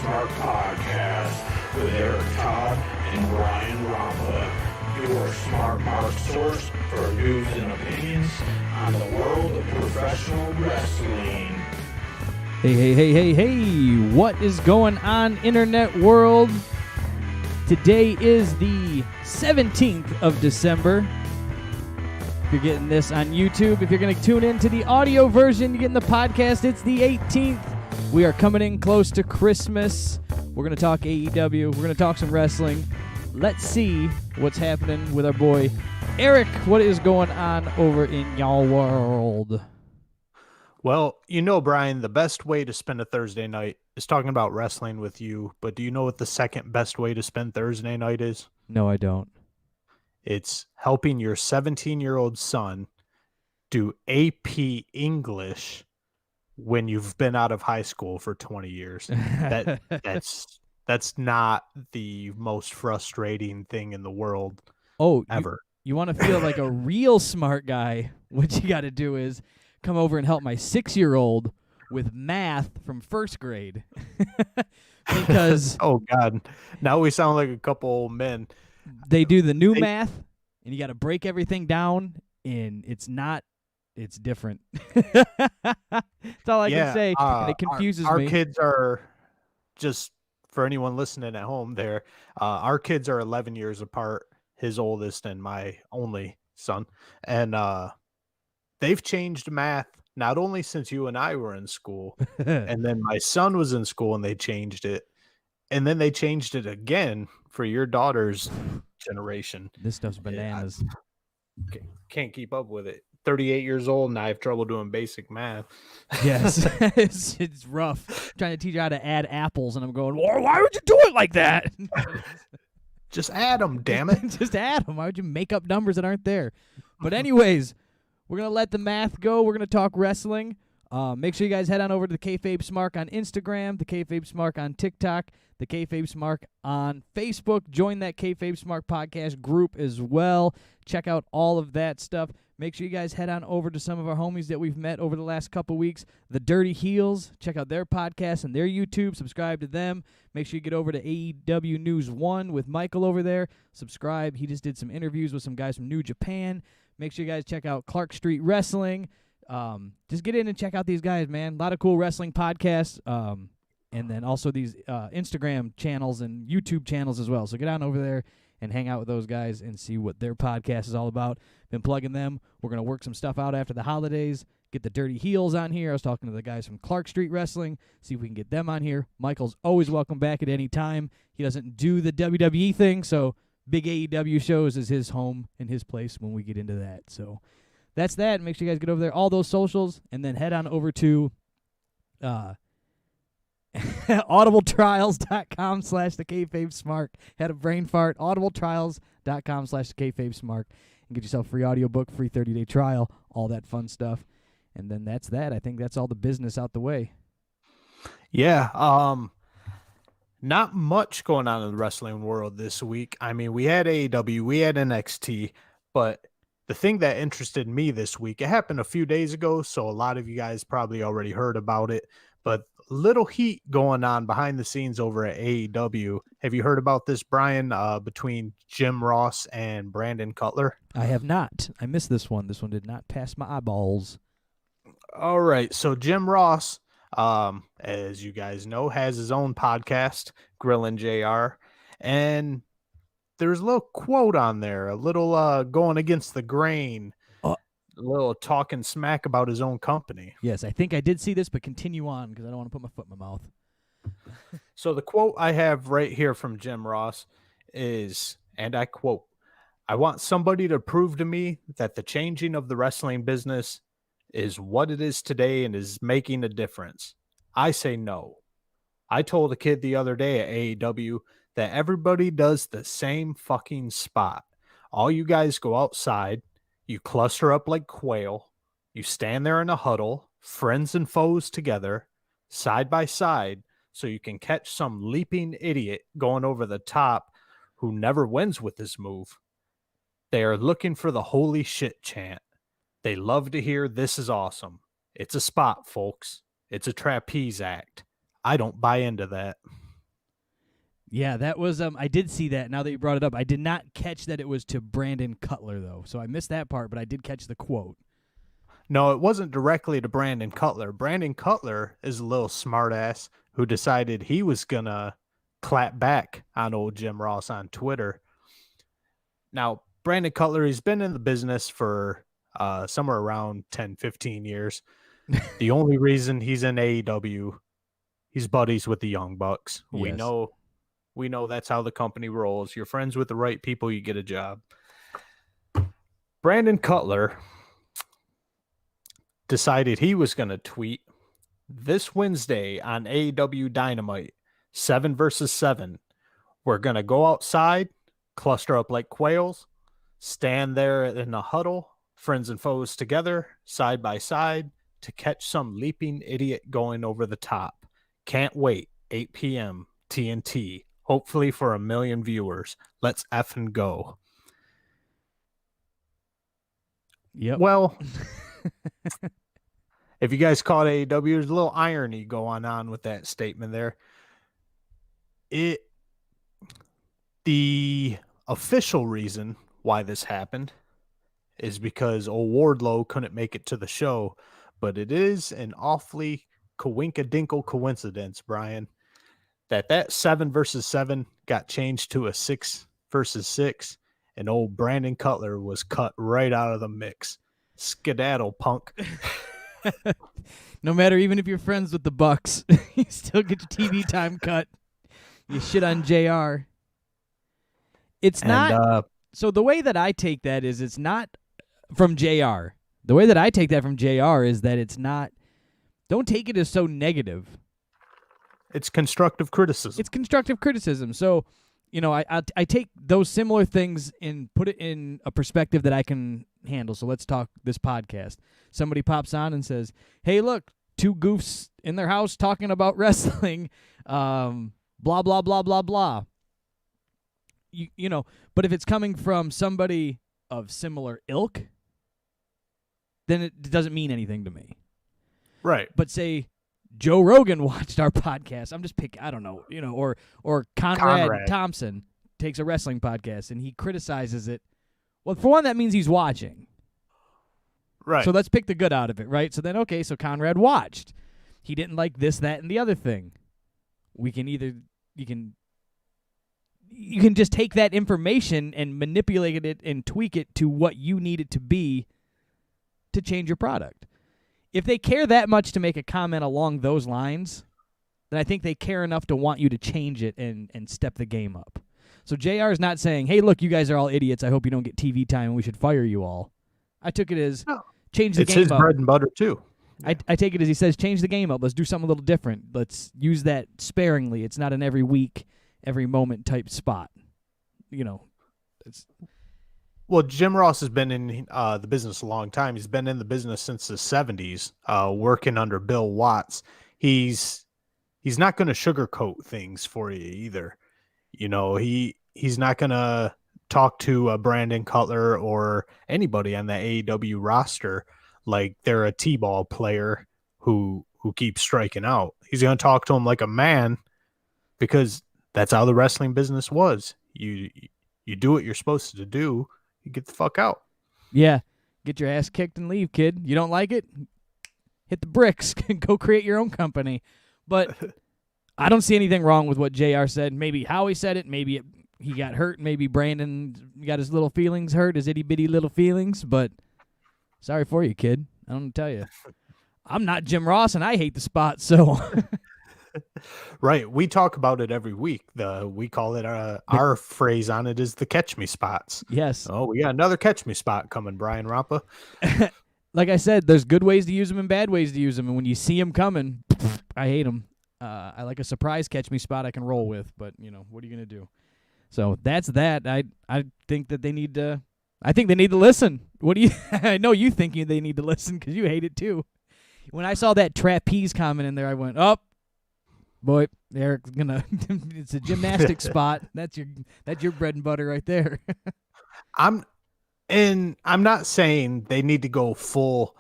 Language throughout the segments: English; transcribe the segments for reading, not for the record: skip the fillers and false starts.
Smark podcast with Eric Todd and Brian Ramba, your Smart Mark source for news and opinions on the world of professional wrestling. Hey, what is going on, internet world? Today is the 17th of December. If you're getting this on YouTube, if you're going to tune in to the audio version, you're getting the podcast, it's the 18th. We are coming in close to Christmas. We're going to talk AEW. We're going to talk some wrestling. Let's see what's happening with our boy Eric. What is going on over in y'all world? Well, you know, Brian, the best way to spend a Thursday night is talking about wrestling with you. But do you know what the second best way to spend Thursday night is? No, I don't. It's helping your 17-year-old son do AP English when you've been out of high school for 20 years. That's not the most frustrating thing in the world ever. You want to feel like a real smart guy, what you got to do is come over and help my 6-year-old with math from first grade. Because oh, God. Now we sound like a couple old men. They do the new math, and you got to break everything down, and it's different. That's all I can say, and it confuses me. Our kids are, just for anyone listening at home there, our kids are 11 years apart, his oldest and my only son, and they've changed math not only since you and I were in school, and then my son was in school and they changed it, and then they changed it again for your daughter's generation. This stuff's bananas. Can't keep up with it. 38 years old and I have trouble doing basic math. Yes, it's rough trying to teach you how to add apples, and I'm going, why would you do it like that? Just add them, damn it. Just add them. Why would you make up numbers that aren't there? But anyways, we're going to let the math go. We're going to talk wrestling. Make sure you guys head on over to the KayFabe Smark on Instagram, the KayFabe Smark on TikTok, the KayFabe Smark on Facebook. Join that KayFabe Smark podcast group as well. Check out all of that stuff. Make sure you guys head on over to some of our homies that we've met over the last couple weeks, the Dirty Heels. Check out their podcast and their YouTube. Subscribe to them. Make sure you get over to AEW News 1 with Michael over there. Subscribe. He just did some interviews with some guys from New Japan. Make sure you guys check out Clark Street Wrestling. Just get in and check out these guys, man. A lot of cool wrestling podcasts. And then also these Instagram channels and YouTube channels as well. So get on over there and hang out with those guys and see what their podcast is all about. Been plugging them. We're going to work some stuff out after the holidays. Get the Dirty Heels on here. I was talking to the guys from Clark Street Wrestling. See if we can get them on here. Michael's always welcome back at any time. He doesn't do the WWE thing, so big AEW shows is his home and his place when we get into that. So that's that. Make sure you guys get over there, all those socials, and then head on over to audibletrials.com/thekayfabesmark. Had a brain fart. audibletrials.com/thekayfabesmark. And get yourself a free audiobook, free 30-day trial, all that fun stuff. And then that's that. I think that's all the business out the way. Yeah. Not much going on in the wrestling world this week. I mean, we had AEW, we had NXT, but the thing that interested me this week, it happened a few days ago, so a lot of you guys probably already heard about it, but little heat going on behind the scenes over at AEW. Have you heard about this, Brian, between Jim Ross and Brandon Cutler? I have not. I missed this one. This one did not pass my eyeballs. All right, so Jim Ross, as you guys know, has his own podcast, Grillin' JR, and there's a little quote on there, a little going against the grain, a little talking smack about his own company. Yes, I think I did see this, but continue on because I don't want to put my foot in my mouth. So the quote I have right here from Jim Ross is, and I quote, "I want somebody to prove to me that the changing of the wrestling business is what it is today and is making a difference. I say no. I told a kid the other day at AEW that everybody does the same fucking spot. All you guys go outside, you cluster up like quail, you stand there in a huddle, friends and foes together, side by side, so you can catch some leaping idiot going over the top who never wins with this move. They are looking for the holy shit chant. They love to hear this is awesome. It's a spot, folks. It's a trapeze act. I don't buy into that." Yeah, that was I did see that. Now that you brought it up, I did not catch that it was to Brandon Cutler though. So I missed that part, but I did catch the quote. No, it wasn't directly to Brandon Cutler. Brandon Cutler is a little smartass who decided he was gonna clap back on old Jim Ross on Twitter. Now, Brandon Cutler, he's been in the business for somewhere around 10, 15 years. The only reason he's in AEW, he's buddies with the Young Bucks. Yes. We know that's how the company rolls. You're friends with the right people, you get a job. Brandon Cutler decided he was going to tweet this Wednesday on AEW Dynamite, 7 versus 7. We're going to go outside, cluster up like quails, stand there in a huddle, friends and foes together, side by side, to catch some leaping idiot going over the top. Can't wait. 8 p.m. TNT. Hopefully for 1 million viewers. Let's effing go. Yep. Well, if you guys caught AEW, there's a little irony going on with that statement there. The official reason why this happened is because old Wardlow couldn't make it to the show, but it is an awfully coinkadinkle coincidence, Brian, that 7 versus 7 got changed to a 6 versus 6, and old Brandon Cutler was cut right out of the mix. Skedaddle, punk. No matter, even if you're friends with the Bucks, you still get your TV time cut. You shit on JR. It's not. So the way that I take that is it's not from JR. The way that I take that from JR is that it's not. Don't take it as so negative. It's constructive criticism. It's constructive criticism. So, I take those similar things and put it in a perspective that I can handle. So let's talk this podcast. Somebody pops on and says, "Hey, look, two goofs in their house talking about wrestling. Blah blah blah blah blah." But if it's coming from somebody of similar ilk, then it doesn't mean anything to me. Right. But say Joe Rogan watched our podcast. I'm just picking, I don't know, or Conrad Thompson takes a wrestling podcast and he criticizes it. Well, for one, that means he's watching. Right. So let's pick the good out of it, right? So then, okay, so Conrad watched. He didn't like this, that, and the other thing. You can just take that information and manipulate it and tweak it to what you need it to be to change your product. If they care that much to make a comment along those lines, then I think they care enough to want you to change it and step the game up. So JR is not saying, "Hey, look, you guys are all idiots. I hope you don't get TV time and we should fire you all." I took it as change the game up. It's his bread and butter, too. I take it as he says, change the game up. Let's do something a little different. Let's use that sparingly. It's not an every week, every moment type spot. Well, Jim Ross has been in the business a long time. He's been in the business since the 70s, working under Bill Watts. He's not going to sugarcoat things for you either. He's not going to talk to Brandon Cutler or anybody on the AEW roster like they're a T-ball player who keeps striking out. He's going to talk to him like a man because that's how the wrestling business was. You do what you're supposed to do. You get the fuck out. Yeah. Get your ass kicked and leave, kid. You don't like it? Hit the bricks. Go create your own company. But I don't see anything wrong with what JR said. Maybe Howie said it. Maybe he got hurt. Maybe Brandon got his little feelings hurt, his itty-bitty little feelings. But sorry for you, kid. I don't tell you. I'm not Jim Ross, and I hate the spot, so... Right. We talk about it every week. We call it our phrase on it is the catch me spots. Yes. Oh, we got another catch me spot coming, Brian Rampa. Like I said, there's good ways to use them and bad ways to use them. And when you see them coming, I hate them. I like a surprise catch me spot I can roll with, but what are you going to do? So that's that. I think that they need to. I think they need to listen. What do you? I know you think they need to listen because you hate it too. When I saw that trapeze comment in there, I went, "Oh, boy, Eric's gonna." It's a gymnastic spot. That's your bread and butter right there. I'm not saying they need to go full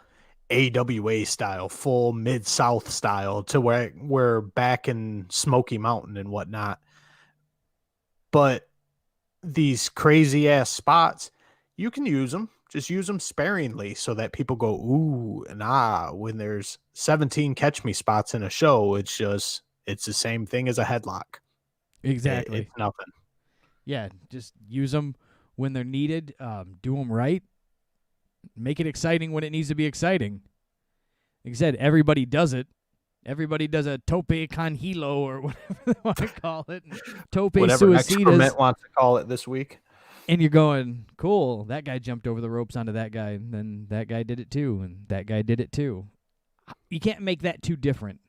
AWA style, full Mid-South style to where we're back in Smoky Mountain and whatnot. But these crazy ass spots, you can use them. Just use them sparingly so that people go, ooh, and ah. When there's 17 catch me spots in a show, it's the same thing as a headlock. Exactly. It's nothing. Yeah, just use them when they're needed. Do them right. Make it exciting when it needs to be exciting. Like I said, everybody does it. Everybody does a tope con hilo or whatever they want to call it. Tope Whatever suicidas. excrement wants to call it this week. And you're going, cool, that guy jumped over the ropes onto that guy, and then that guy did it too, and that guy did it too. You can't make that too different.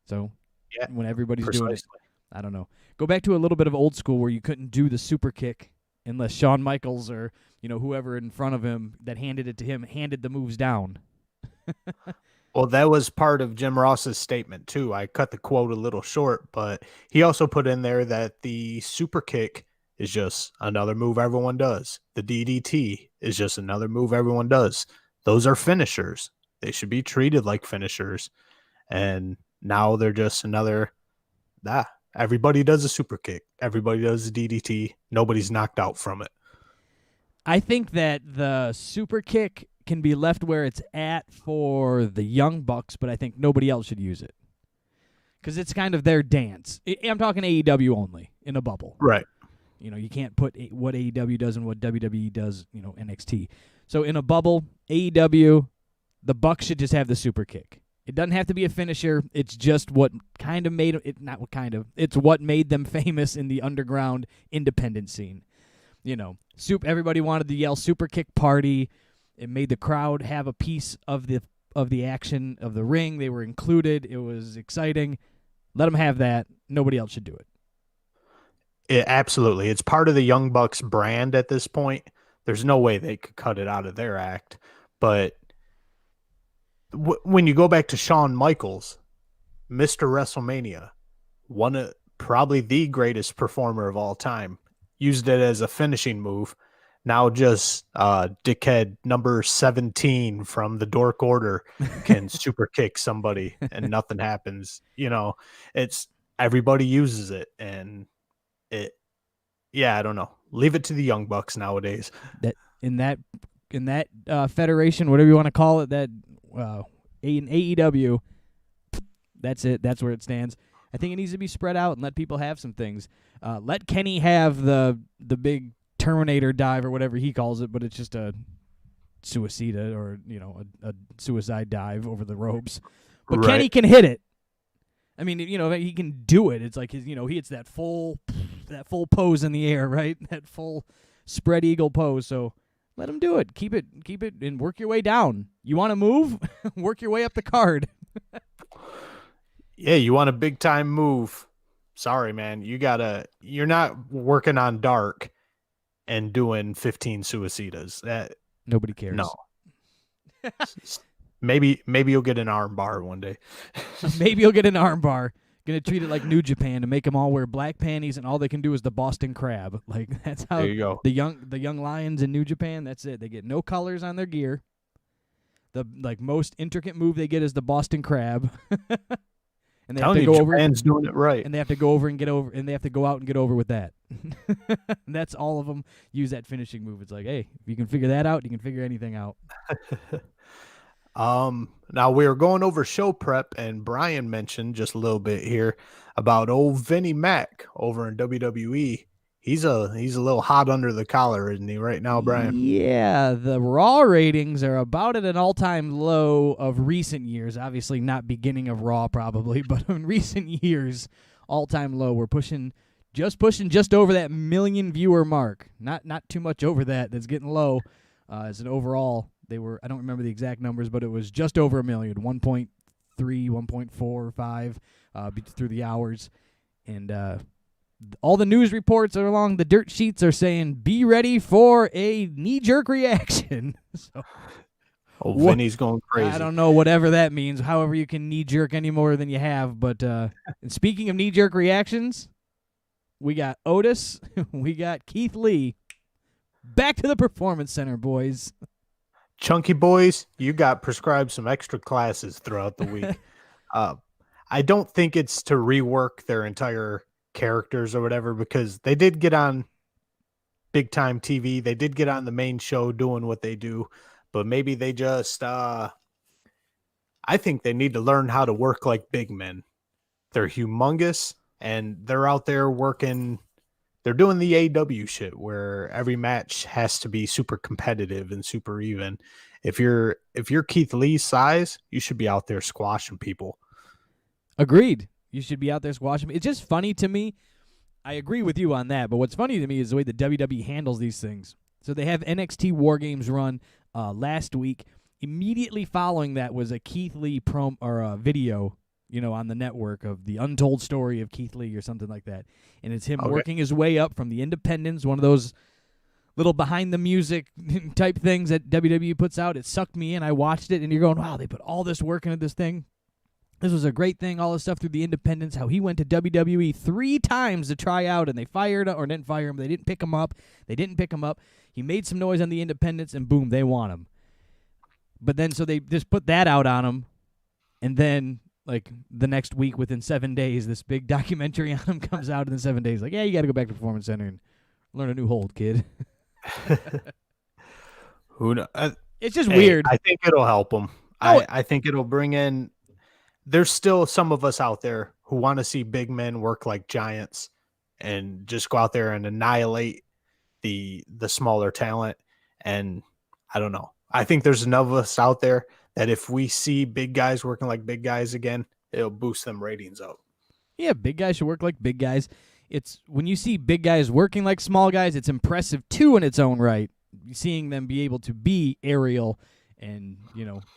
So when everybody's doing it, I don't know. Go back to a little bit of old school where you couldn't do the super kick unless Shawn Michaels or whoever in front of him that handed it to him handed the moves down. Well, that was part of Jim Ross's statement too. I cut the quote a little short, but he also put in there that the super kick is just another move everyone does. The DDT is just another move everyone does. Those are finishers. They should be treated like finishers. And now they're just another, everybody does a super kick. Everybody does a DDT. Nobody's knocked out from it. I think that the super kick can be left where it's at for the Young Bucks, but I think nobody else should use it. Because it's kind of their dance. I'm talking AEW only, in a bubble. Right. You can't put what AEW does and what WWE does, NXT. So in a bubble, AEW, the Bucks should just have the super kick. It doesn't have to be a finisher. It's just what kind of made it, not what kind of, it's what made them famous in the underground independent scene. Everybody wanted to yell super kick party. It made the crowd have a piece of the action of the ring. They were included. It was exciting. Let them have that. Nobody else should do it. Absolutely. It's part of the Young Bucks brand at this point. There's no way they could cut it out of their act. But when you go back to Shawn Michaels, Mr. WrestleMania, probably the greatest performer of all time, used it as a finishing move. Now just dickhead number 17 from the Dork Order can super kick somebody and nothing happens. It's everybody uses it, and I don't know. Leave it to the Young Bucks nowadays. That in that federation, whatever you want to call it, that in AEW, that's it. That's where it stands. I think it needs to be spread out and let people have some things. Let Kenny have the big Terminator dive or whatever he calls it, but it's just a suicida or a suicide dive over the ropes. But right. Kenny can hit it. I mean, he can do it. It's like he hits that full pose in the air, right? That full spread eagle pose. So let him do it. Keep it, and work your way down. You want to move? Work your way up the card. Yeah, you want a big time move. Sorry, man. You're not working on dark and doing 15 suicidas. That nobody cares. No. Maybe you'll get an arm bar one day. Maybe you'll get an arm bar. Gonna treat it like New Japan and make them all wear black panties, and all they can do is the Boston Crab. Like that's how there you go. The young lions in New Japan. That's it. They get no colors on their gear. The most intricate move they get is the Boston Crab. And they have to go over. Japan's doing it right. And they have to go over and get over, and they have to go out and get over with that. That's all of them use that finishing move. It's like, hey, if you can figure that out, you can figure anything out. Now we were going over show prep, and Brian mentioned just a little bit here about old Vinnie Mac over in WWE. He's a little hot under the collar, isn't he, right now, Brian? Yeah, the Raw ratings are about at an all-time low of recent years. Obviously not beginning of Raw probably, but in recent years, all-time low. We're pushing just over that million viewer mark. Not too much over that. That's getting low. As an overall, I don't remember the exact numbers, but it was just over a million, 1.3, 1.45 through the hours. And all the news reports are along the dirt sheets are saying, be ready for a knee-jerk reaction. So, Vinny's going crazy. I don't know, whatever that means, however you can knee-jerk any more than you have. But and speaking of knee-jerk reactions, we got Otis, we got Keith Lee. Back to the Performance Center, boys. Chunky boys, you got prescribed some extra classes throughout the week. I don't think it's to rework their entire characters or whatever, because they did get on big time TV. They did get on the main show doing what they do, but maybe they just, I think they need to learn how to work like big men. They're humongous and they're out there working. They're doing the AEW shit where every match has to be super competitive and super even. If you're Keith Lee's size, you should be out there squashing people. Agreed. You should be out there squashing. It's just funny to me. I agree with you on that, but what's funny to me is the way the WWE handles these things. So they have NXT War Games run last week. Immediately following that was a Keith Lee video, on the network of the untold story of Keith Lee or something like that. And it's him working his way up from the independents, one of those little behind the music type things that WWE puts out. It sucked me in. I watched it, and you're going, wow, they put all this work into this thing. This was a great thing, all this stuff through the independents, how he went to WWE 3 times to try out, and they didn't fire him. They didn't pick him up. He made some noise on the independents, and boom, they want him. But then, so they just put that out on him, and then, like, the next week, within 7 days, this big documentary on him comes out in the 7 days. Like, yeah, you got to go back to Performance Center and learn a new hold, kid. Who knows? It's just weird. I think it'll help him. Oh, I think it'll bring in. There's still some of us out there who want to see big men work like giants and just go out there and annihilate the smaller talent. And I don't know. I think there's enough of us out there that if we see big guys working like big guys again, it'll boost them ratings up. Yeah, big guys should work like big guys. It's when you see big guys working like small guys, it's impressive too in its own right. Seeing them be able to be aerial and,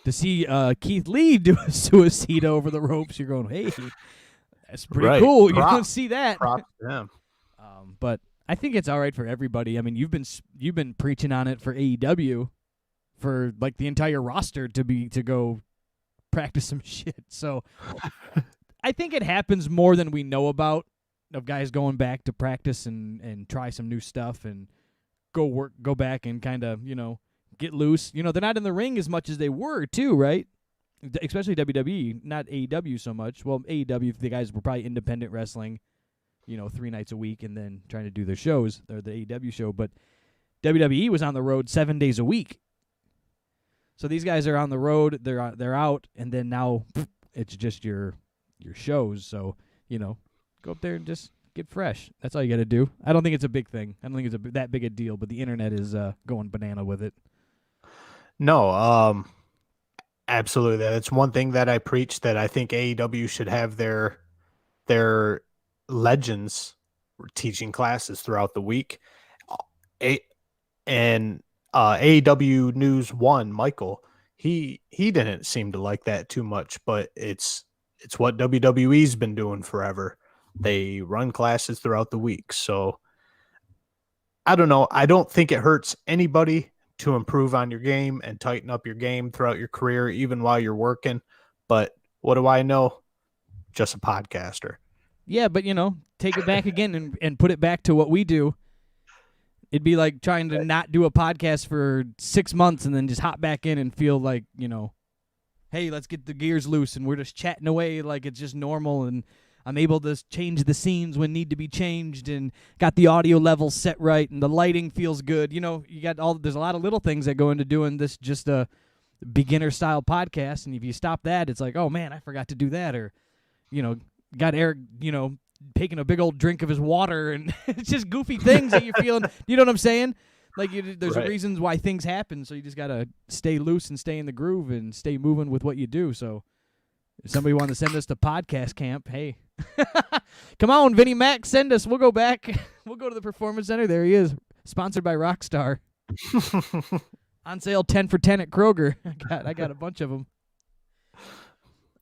to see Keith Lee do a suicide over the ropes, you're going, hey, that's pretty cool. You don't see that. Props to him. But I think it's all right for everybody. I mean, you've been preaching on it for AEW for like the entire roster to go practice some shit. So I think it happens more than we know about, of guys going back to practice and try some new stuff and go back and kind of, get loose. They're not in the ring as much as they were too, right? Especially WWE, not AEW so much. Well, AEW, the guys were probably independent wrestling, 3 nights a week and then trying to do their shows, or the AEW show. But WWE was on the road 7 days a week. So these guys are on the road, they're out, and then now it's just your shows. So, go up there and just get fresh. That's all you got to do. I don't think it's a big thing. I don't think it's that big a deal, but the internet is going banana with it. No, absolutely. That's one thing that I preach, that I think AEW should have their legends teaching classes throughout the week. And AEW News 1, Michael, he didn't seem to like that too much, but it's what WWE's been doing forever. They run classes throughout the week. So I don't know. I don't think it hurts anybody to improve on your game and tighten up your game throughout your career, even while you're working. But what do I know? Just a podcaster. Yeah, but, take it back again and put it back to what we do. It'd be like trying to not do a podcast for 6 months and then just hop back in and feel like, hey, let's get the gears loose and we're just chatting away like it's just normal and I'm able to change the scenes when need to be changed and got the audio levels set right and the lighting feels good. There's a lot of little things that go into doing this, just a beginner style podcast. And if you stop that, it's like, oh man, I forgot to do that. Or, got Eric, taking a big old drink of his water, and it's just goofy things that you're feeling. You know what I'm saying? Like there's reasons why things happen. So you just got to stay loose and stay in the groove and stay moving with what you do. So if somebody wants to send us to podcast camp, hey, come on, Vinnie Mac, send us. We'll go back. We'll go to the Performance Center. There he is, sponsored by Rockstar. On sale 10 for 10 at Kroger. I got a bunch of them.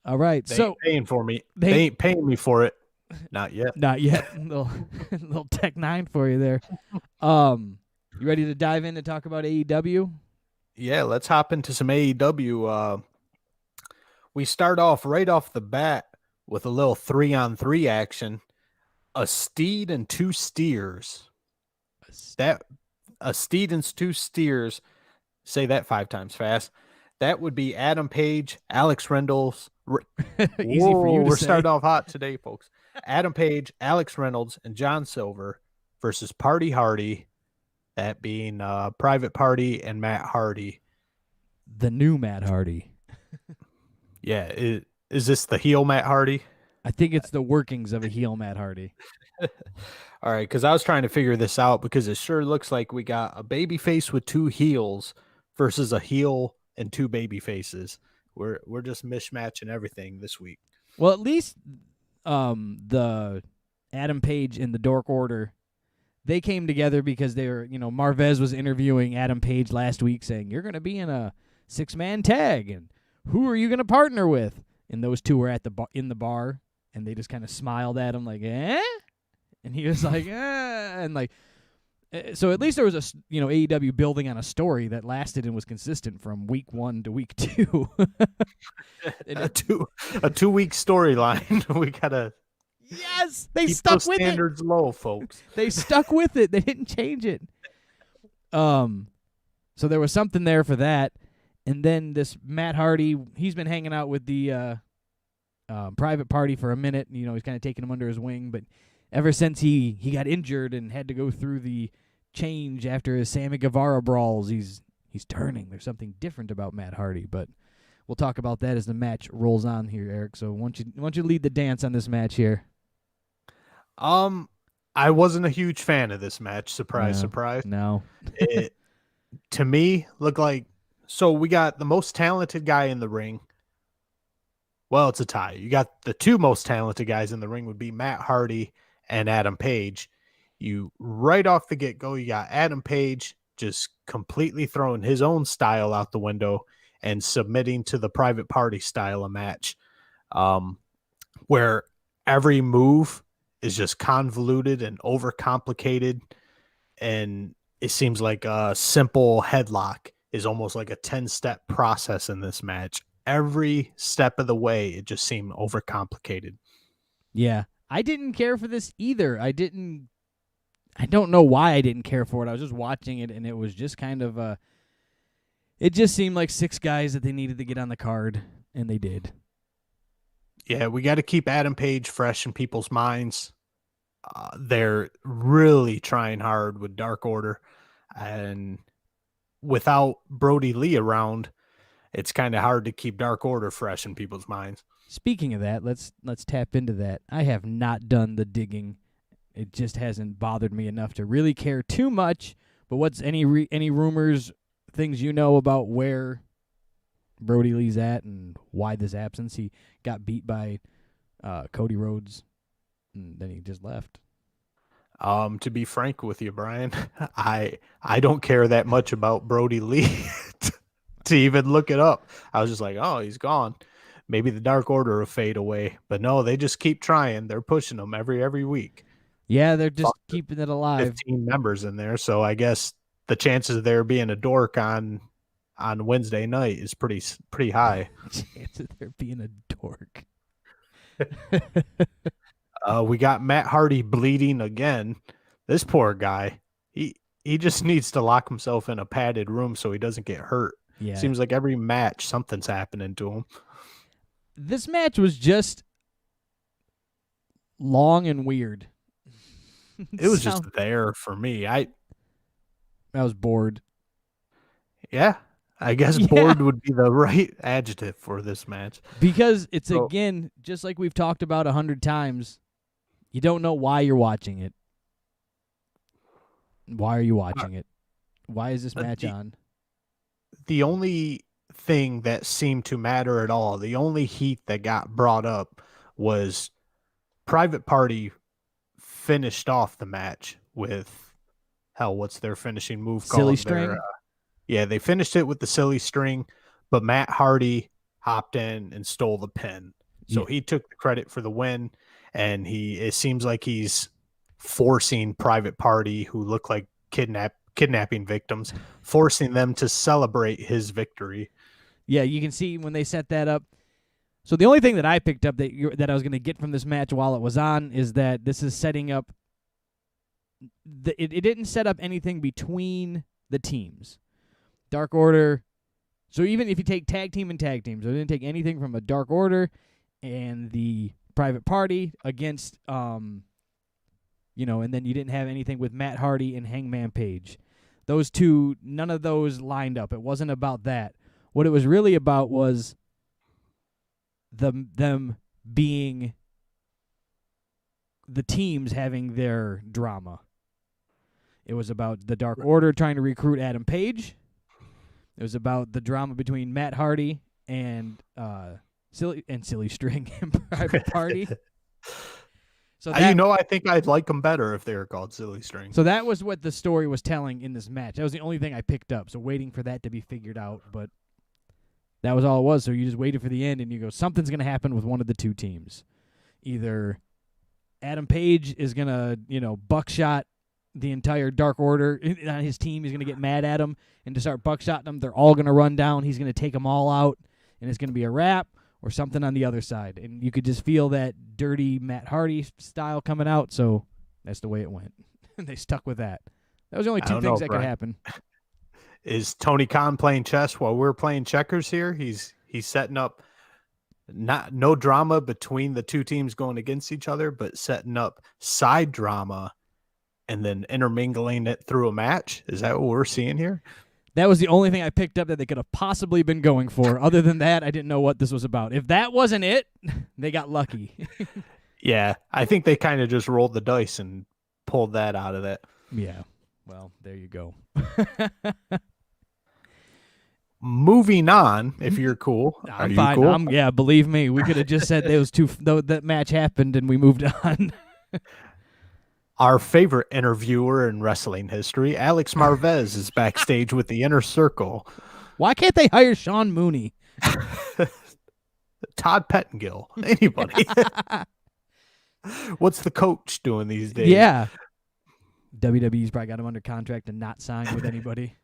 All right, they ain't paying for me. They ain't paying me for it. Not yet. Not yet. little Tech 9 for you there. You ready to dive in and talk about AEW? Yeah, let's hop into some AEW. We start off right off the bat with a little 3-on-3 action. A steed and 2 steers. A steed and 2 steers. Say that 5 times fast. That would be Adam Page, Alex Reynolds. Easy for you to We're say. starting off hot today, folks. Adam Page, Alex Reynolds, and John Silver versus Party Hardy, that being Private Party and Matt Hardy. The new Matt Hardy. Yeah, is this the heel Matt Hardy? I think it's the workings of a heel Matt Hardy. All right, because I was trying to figure this out because it sure looks like we got a baby face with two heels versus a heel and two baby faces. We're just mismatching everything this week. Well, at least the Adam Page and the Dork Order, they came together because they were, Marvez was interviewing Adam Page last week saying, you're going to be in a 6-man tag, and who are you going to partner with? And those two were at in the bar, and they just kind of smiled at him like, eh? And he was like, and like, so at least there was AEW building on a story that lasted and was consistent from week 1 to week 2. a 2-week storyline. We gotta they keep stuck those with standards low, folks. They stuck with it. They didn't change it. So there was something there for that, and then this Matt Hardy, he's been hanging out with the Private Party for a minute. He's kind of taking him under his wing, but ever since he got injured and had to go through the change after his Sammy Guevara brawls, he's turning. There's something different about Matt Hardy, but we'll talk about that as the match rolls on here, Eric. So why don't you lead the dance on this match here? I wasn't a huge fan of this match. Surprise. No. It, to me, looked like, so we got the most talented guy in the ring. Well, it's a tie. You got the two most talented guys in the ring would be Matt Hardy and Adam Page. You right off the get-go, you got Adam Page just completely throwing his own style out the window and submitting to the Private Party style of match, where every move is just convoluted and overcomplicated, and it seems like a simple headlock is almost like a 10-step process in this match. Every step of the way, it just seemed overcomplicated. Yeah, I didn't care for this either. I don't know why I didn't care for it. I was just watching it, and it was just kind of it just seemed like 6 guys that they needed to get on the card, and they did. Yeah, we got to keep Adam Page fresh in people's minds. They're really trying hard with Dark Order, and without Brody Lee around, it's kind of hard to keep Dark Order fresh in people's minds. Speaking of that, let's tap into that. I have not done the digging. It just hasn't bothered me enough to really care too much. But what's any rumors, things you know about where Brody Lee's at and why this absence? He got beat by Cody Rhodes, and then he just left. To be frank with you, Brian, I don't care that much about Brody Lee to even look it up. I was just like, oh, he's gone. Maybe the Dark Order will fade away. But no, they just keep trying. They're pushing them every week. Yeah, they're just keeping it alive. 15 members in there, so I guess the chances of there being a dork on Wednesday night is pretty high. Chances of there being a dork. We got Matt Hardy bleeding again. This poor guy. He just needs to lock himself in a padded room so he doesn't get hurt. Yeah. Seems like every match something's happening to him. This match was just long and weird. It was just there for me. I was bored. Yeah, I guess bored would be the right adjective for this match. Because it's, again, just like we've talked about 100 times, you don't know why you're watching it. Why are you watching it? Why is this match on? The only thing that seemed to matter at all, the only heat that got brought up was Private Party finished off the match with, what's their finishing move called? Silly string? They finished it with the silly string, but Matt Hardy hopped in and stole the pin. So he took the credit for the win, and it seems like he's forcing Private Party, who look like kidnapping victims, forcing them to celebrate his victory. Yeah, you can see when they set that up. So the only thing that I picked up that I was going to get from this match while it was on is that this is setting up. It didn't set up anything between the teams. Dark Order. So even if you take tag team and tag team, so it didn't take anything from a Dark Order and the Private Party against, and then you didn't have anything with Matt Hardy and Hangman Page. Those two, none of those lined up. It wasn't about that. What it was really about was them being the teams having their drama. It was about the Dark Order trying to recruit Adam Page. It was about the drama between Matt Hardy and Silly String and Private Party. So I think I'd like them better if they were called Silly String. So that was what the story was telling in this match. That was the only thing I picked up. So waiting for that to be figured out, but that was all it was. So you just waited for the end, and you go, something's going to happen with one of the two teams. Either Adam Page is going to, buckshot the entire Dark Order on his team. He's going to get mad at him and to start buckshotting them. They're all going to run down. He's going to take them all out, and it's going to be a wrap. Or something on the other side. And you could just feel that dirty Matt Hardy style coming out, so that's the way it went. And they stuck with that. That was the only two things that could happen. Is Tony Khan playing chess while we're playing checkers here? He's setting up no drama between the two teams going against each other, but setting up side drama and then intermingling it through a match. Is that what we're seeing here? That was the only thing I picked up that they could have possibly been going for. Other than that, I didn't know what this was about. If that wasn't it, they got lucky. Yeah, I think they kind of just rolled the dice and pulled that out of it. Yeah, well, there you go. Moving on, if you're cool. I'm fine. Cool? Believe me, we could have just said that match happened and we moved on. Our favorite interviewer in wrestling history, Alex Marvez, is backstage with the Inner Circle. Why can't they hire Sean Mooney? Todd Pettengill. Anybody. What's the coach doing these days? Yeah. WWE's probably got him under contract and not signed with anybody.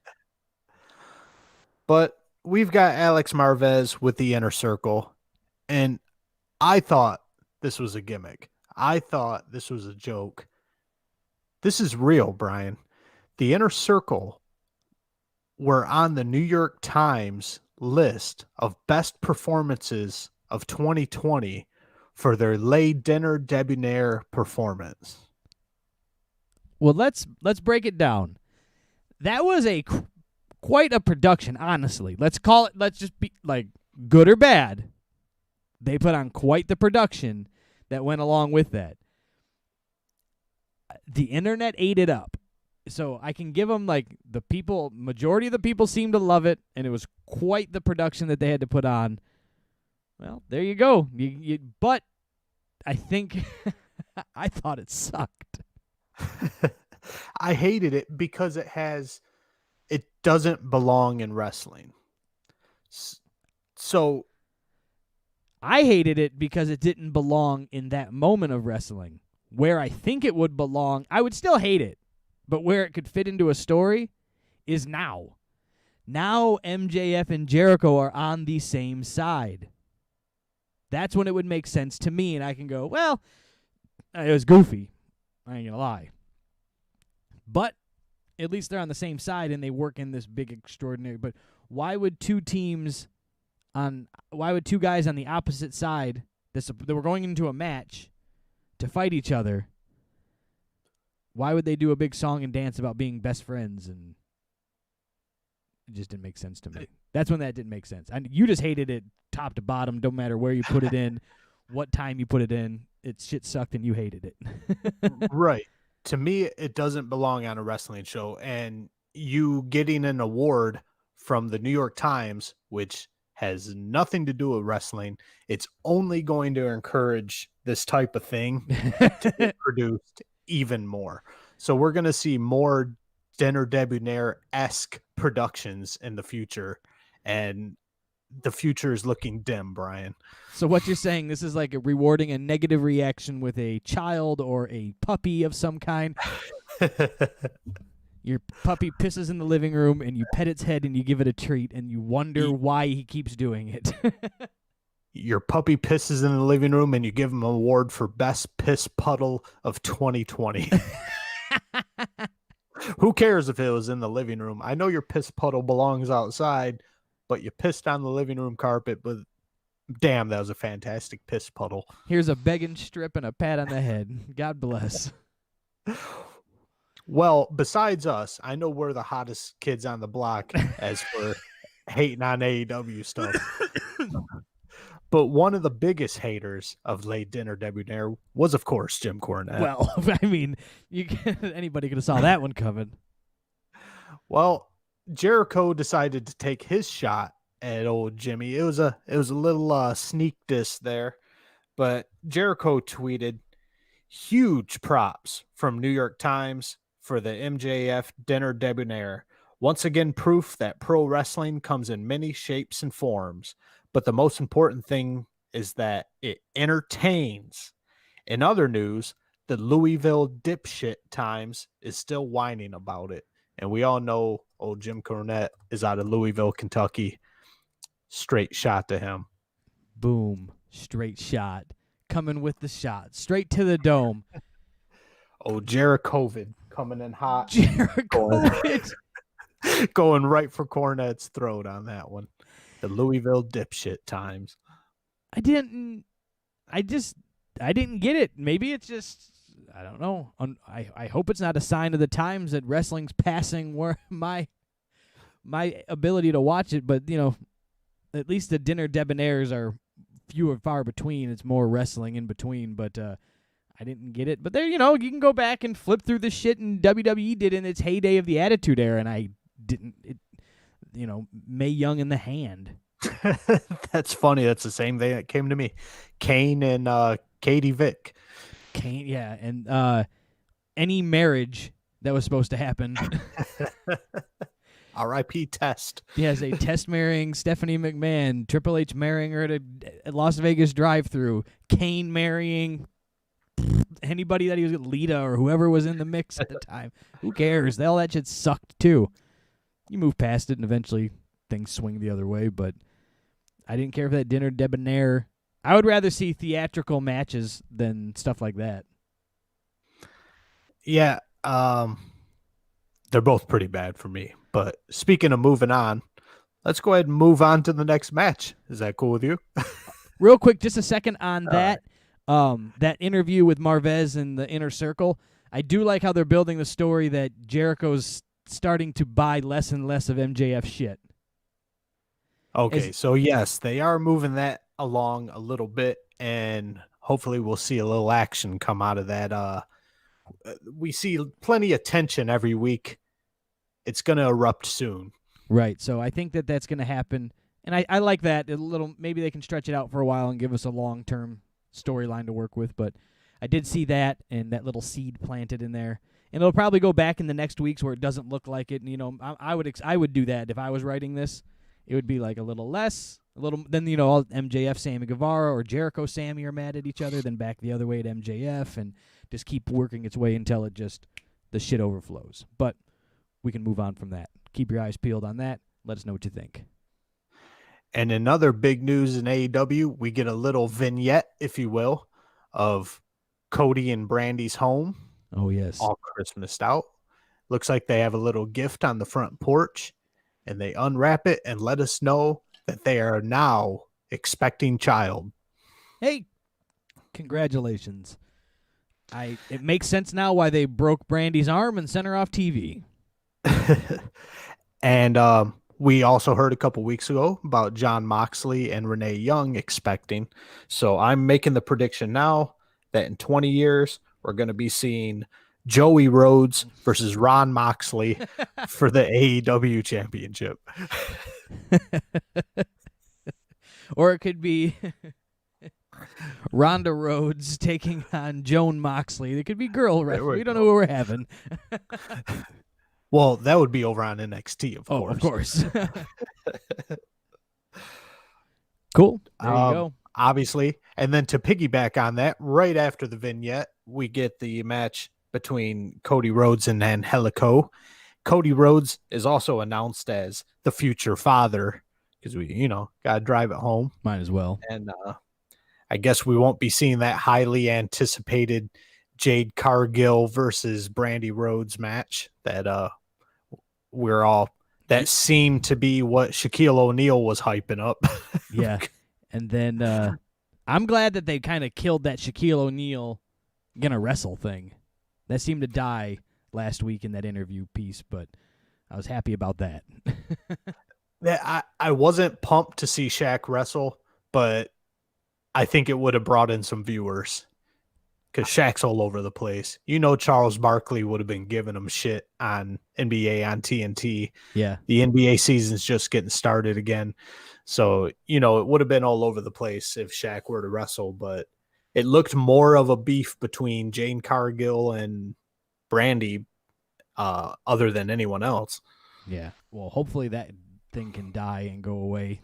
But we've got Alex Marvez with the Inner Circle, and I thought this was a gimmick. I thought this was a joke. This is real, Brian. The Inner Circle were on the New York Times list of best performances of 2020 for their Les Dinner Debonair performance. Well, let's break it down. That was quite a production, honestly. Let's just be like good or bad. They put on quite the production that went along with that. The internet ate it up. So I can give them majority of the people seemed to love it, and it was quite the production that they had to put on. Well, there you go. But I think I thought it sucked. I hated it because it doesn't belong in wrestling. So I hated it because it didn't belong in that moment of wrestling. Where I think it would belong, I would still hate it, but where it could fit into a story is now. Now MJF and Jericho are on the same side. That's when it would make sense to me, and I can go, well, it was goofy. I ain't gonna lie. But at least they're on the same side, and they work in this big extraordinary. But why would two guys on the opposite side that were going into a match to fight each other, why would they do a big song and dance about being best friends? And it just didn't make sense to me. That's when that didn't make sense. You just hated it top to bottom, don't matter where you put it in, what time you put it in. Shit sucked and you hated it. Right. To me, it doesn't belong on a wrestling show. And you getting an award from the New York Times, which has nothing to do with wrestling. It's only going to encourage this type of thing to be produced even more. So we're going to see more Dinner Debonair-esque productions in the future, and the future is looking dim, Brian. So what you're saying, this is like rewarding a negative reaction with a child or a puppy of some kind. Your puppy pisses in the living room, and you pet its head, and you give it a treat, and you wonder why he keeps doing it. Your puppy pisses in the living room, and you give him an award for best piss puddle of 2020. Who cares if it was in the living room? I know your piss puddle belongs outside, but you pissed on the living room carpet, but Damn, that was a fantastic piss puddle. Here's a begging strip and a pat on the head. God bless. Well, besides us, I know we're the hottest kids on the block as for hating on AEW stuff. But one of the biggest haters of late dinner debonair was, of course, Jim Cornette. Well, I mean, anybody could have saw that one coming. Well, Jericho decided to take his shot at old Jimmy. It was a little sneak diss there, but Jericho tweeted, "Huge props from New York Times for the MJF dinner debonair. Once again, proof that pro wrestling comes in many shapes and forms, but the most important thing is that it entertains." In other news, the Louisville dipshit Times is still whining about it. And we all know old Jim Cornette is out of Louisville, Kentucky. Straight shot to him. Boom. Straight shot. Coming with the shot. Straight to the dome. Oh, Jerichovid coming in hot. Jerichovid. Going right for Cornette's throat on that one. The Louisville dipshit Times. I didn't get it. Maybe it's just, I don't know. I hope it's not a sign of the times that wrestling's passing where my ability to watch it, but at least the dinner debonairs are few and far between. It's more wrestling in between, but I didn't get it. But there, you can go back and flip through the shit and WWE did in its heyday of the Attitude Era, and I didn't. Mae Young in the Hand. That's funny. That's the same thing that came to me. Kane and Katie Vick. Kane, yeah, and any marriage that was supposed to happen. R.I.P. Test. Yes, a Test marrying Stephanie McMahon, Triple H marrying her at a Las Vegas drive-thru, Kane marrying anybody that he was with, Lita or whoever was in the mix at the time. Who cares? All that shit sucked too. You move past it and eventually things swing the other way, but I didn't care for that dinner debonair. I would rather see theatrical matches than stuff like that. Yeah, they're both pretty bad for me. But speaking of moving on, let's go ahead and move on to the next match. Is that cool with you? Real quick, just a second on that. That interview with Marvez in the Inner Circle. I do like how they're building the story that Jericho's starting to buy less and less of MJF shit. Okay, so yes, they are moving that along a little bit, and hopefully we'll see a little action come out of that. We see plenty of tension every week. It's going to erupt soon. Right, so I think that that's going to happen, and I like that. A little, maybe they can stretch it out for a while and give us a long-term storyline to work with, but I did see that and that little seed planted in there. And it'll probably go back in the next weeks where it doesn't look like it. And, I would do that if I was writing this. It would be like a little less, then all MJF, Sammy Guevara, or Jericho, Sammy are mad at each other. Then back the other way to MJF, and just keep working its way until the shit overflows. But we can move on from that. Keep your eyes peeled on that. Let us know what you think. And in other big news in AEW, we get a little vignette, if you will, of Cody and Brandy's home. Oh, yes. All Christmased out. Looks like they have a little gift on the front porch, and they unwrap it and let us know that they are now expecting child. Hey, congratulations. It makes sense now why they broke Brandy's arm and sent her off TV. And we also heard a couple weeks ago about John Moxley and Renee Young expecting. So I'm making the prediction now that in 20 years, we're going to be seeing Joey Rhodes versus Ron Moxley for the AEW championship. Or it could be Ronda Rhodes taking on Joan Moxley. It could be girl wrestling. We don't know what we're having. Well, that would be over on NXT, of course. Of course. Cool. There you go. Obviously. And then to piggyback on that, right after the vignette, we get the match between Cody Rhodes and Angelico. Cody Rhodes is also announced as the future father because we, got to drive it home. Might as well. And I guess we won't be seeing that highly anticipated Jade Cargill versus Brandy Rhodes match that that seemed to be what Shaquille O'Neal was hyping up. Yeah. And then I'm glad that they kind of killed that Shaquille O'Neal gonna wrestle thing. That seemed to die last week in that interview piece, but I was happy about that. I wasn't pumped to see Shaq wrestle, but I think it would have brought in some viewers because Shaq's all over the place. Charles Barkley would have been giving him shit on NBA on TNT. Yeah. The NBA season's just getting started again. So, it would have been all over the place if Shaq were to wrestle, but it looked more of a beef between Jane Cargill and Brandy other than anyone else. Yeah. Well, hopefully that thing can die and go away,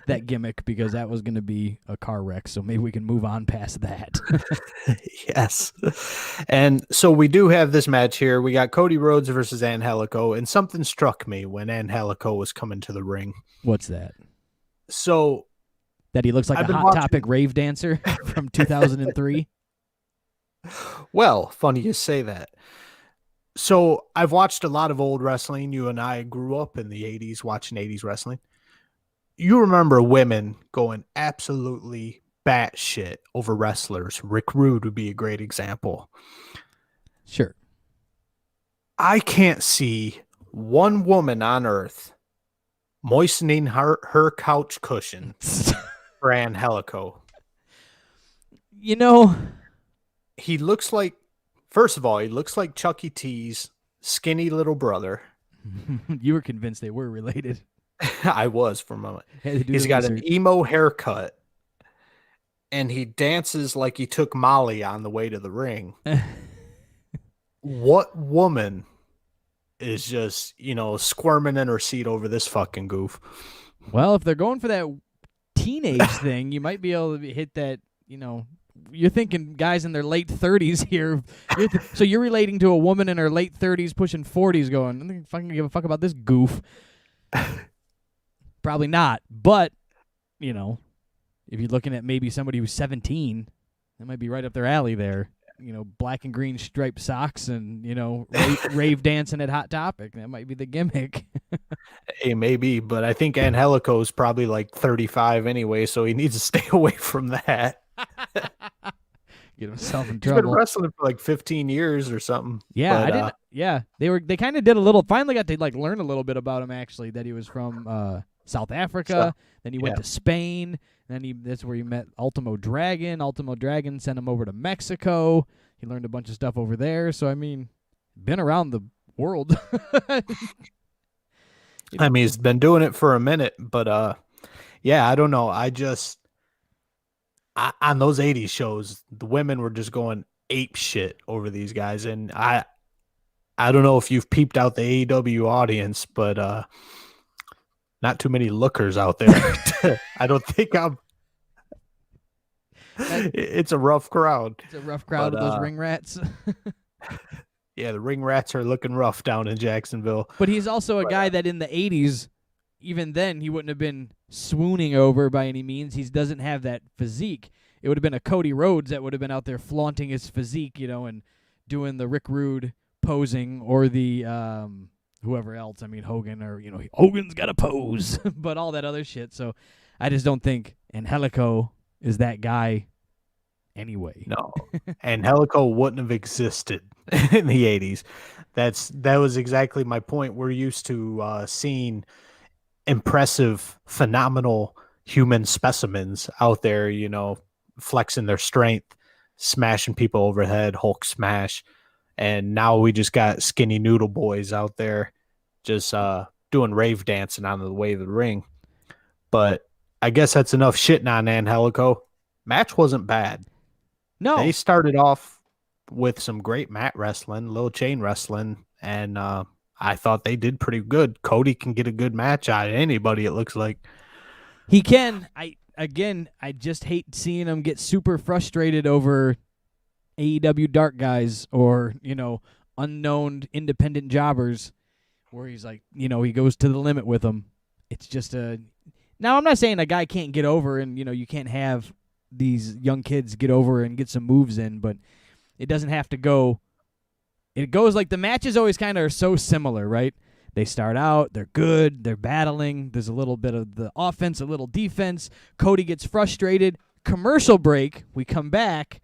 that gimmick, because that was going to be a car wreck. So maybe we can move on past that. Yes. And so we do have this match here. We got Cody Rhodes versus Angelico, and something struck me when Angelico was coming to the ring. What's that? So that he looks like a Hot Topic rave dancer from 2003. Well, funny you say that. So I've watched a lot of old wrestling. You and I grew up in the 80s watching 80s wrestling. You remember women going absolutely batshit over wrestlers. Rick Rude would be a great example. Sure. I can't see one woman on earth moistening her couch cushion for Angelico. He looks like, first of all, he looks like Chuck E. T's skinny little brother. You were convinced they were related. I was for a moment. He's got an emo haircut, and he dances like he took Molly on the way to the ring. What woman is just, squirming in her seat over this fucking goof? Well, if they're going for that teenage thing, you might be able to hit that, you're thinking guys in their late 30s here. So you're relating to a woman in her late 30s pushing 40s going, I don't fucking give a fuck about this goof. Probably not. But, if you're looking at maybe somebody who's 17, that might be right up their alley there. Black and green striped socks and, rave dancing at Hot Topic. That might be the gimmick. Hey, maybe, but I think Angelico is probably like 35 anyway, so he needs to stay away from that. Get himself in trouble. He's been wrestling for like 15 years or something. Yeah, I didn't. Yeah, they kind of did a little. Finally, got to learn a little bit about him actually. That he was from South Africa. Then he went to Spain. Then that's where he met Ultimo Dragon. Ultimo Dragon sent him over to Mexico. He learned a bunch of stuff over there. So I mean, been around the world. I mean, he's been doing it for a minute, but yeah, I don't know. On those 80s shows, the women were just going ape shit over these guys. And I don't know if you've peeped out the AEW audience, but not too many lookers out there. I don't think it's a rough crowd. It's a rough crowd of those ring rats. Yeah, the ring rats are looking rough down in Jacksonville. But he's also a guy that in the 80s, even then, he wouldn't have been swooning over by any means. He doesn't have that physique. It would have been a Cody Rhodes that would have been out there flaunting his physique, and doing the Rick Rude posing, or the whoever else. I mean, Hogan, or Hogan's got to pose, but all that other shit. So I just don't think Angelico is that guy anyway. No, Angelico wouldn't have existed in the 80s. That was exactly my point. We're used to seeing impressive, phenomenal human specimens out there, flexing their strength, smashing people overhead, Hulk smash. And now we just got skinny noodle boys out there just doing rave dancing on the way to the ring. But I guess that's enough shitting on Angelico. Match wasn't bad. No. They started off with some great mat wrestling, little chain wrestling, and I thought they did pretty good. Cody can get a good match out of anybody, it looks like. He can. I just hate seeing him get super frustrated over AEW dark guys or, unknown independent jobbers where he's like, he goes to the limit with them. It's just now I'm not saying a guy can't get over and, you can't have these young kids get over and get some moves in, but it doesn't have to go. It goes like the matches always kind of are so similar, right? They start out, they're good, they're battling. There's a little bit of the offense, a little defense. Cody gets frustrated. Commercial break. We come back.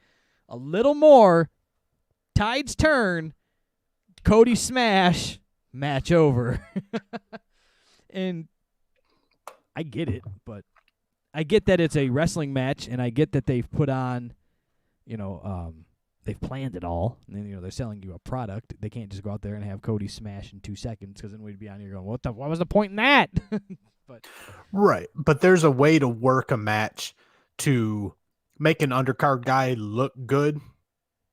A little more. Tides turn. Cody smash. Match over. And I get it, but I get that it's a wrestling match, and I get that they've put on, they've planned it all. And then, they're selling you a product. They can't just go out there and have Cody smash in 2 seconds, because then we'd be on here going, what was the point in that? But Right. But there's a way to work a match to make an undercard guy look good,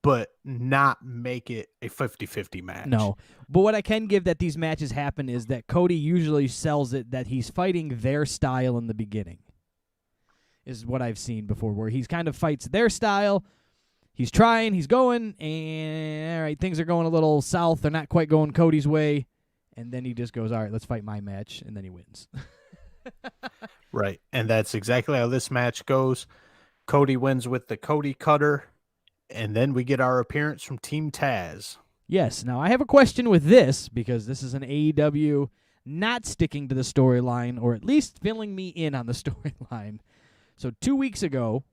but not make it a 50-50 match. no. But what I can give that these matches happen is that Cody usually sells it that he's fighting their style in the beginning, is what I've seen before, where he's kind of fights their style. He's trying, he's going, and all right, things are going a little south. They're not quite going Cody's way. And then he just goes, all right, let's fight my match, and then he wins. Right. And that's exactly how this match goes. Cody wins with the Cody Cutter, and then we get our appearance from Team Taz. Yes. Now, I have a question with this, because this is an AEW not sticking to the storyline, or at least filling me in on the storyline. So 2 weeks ago,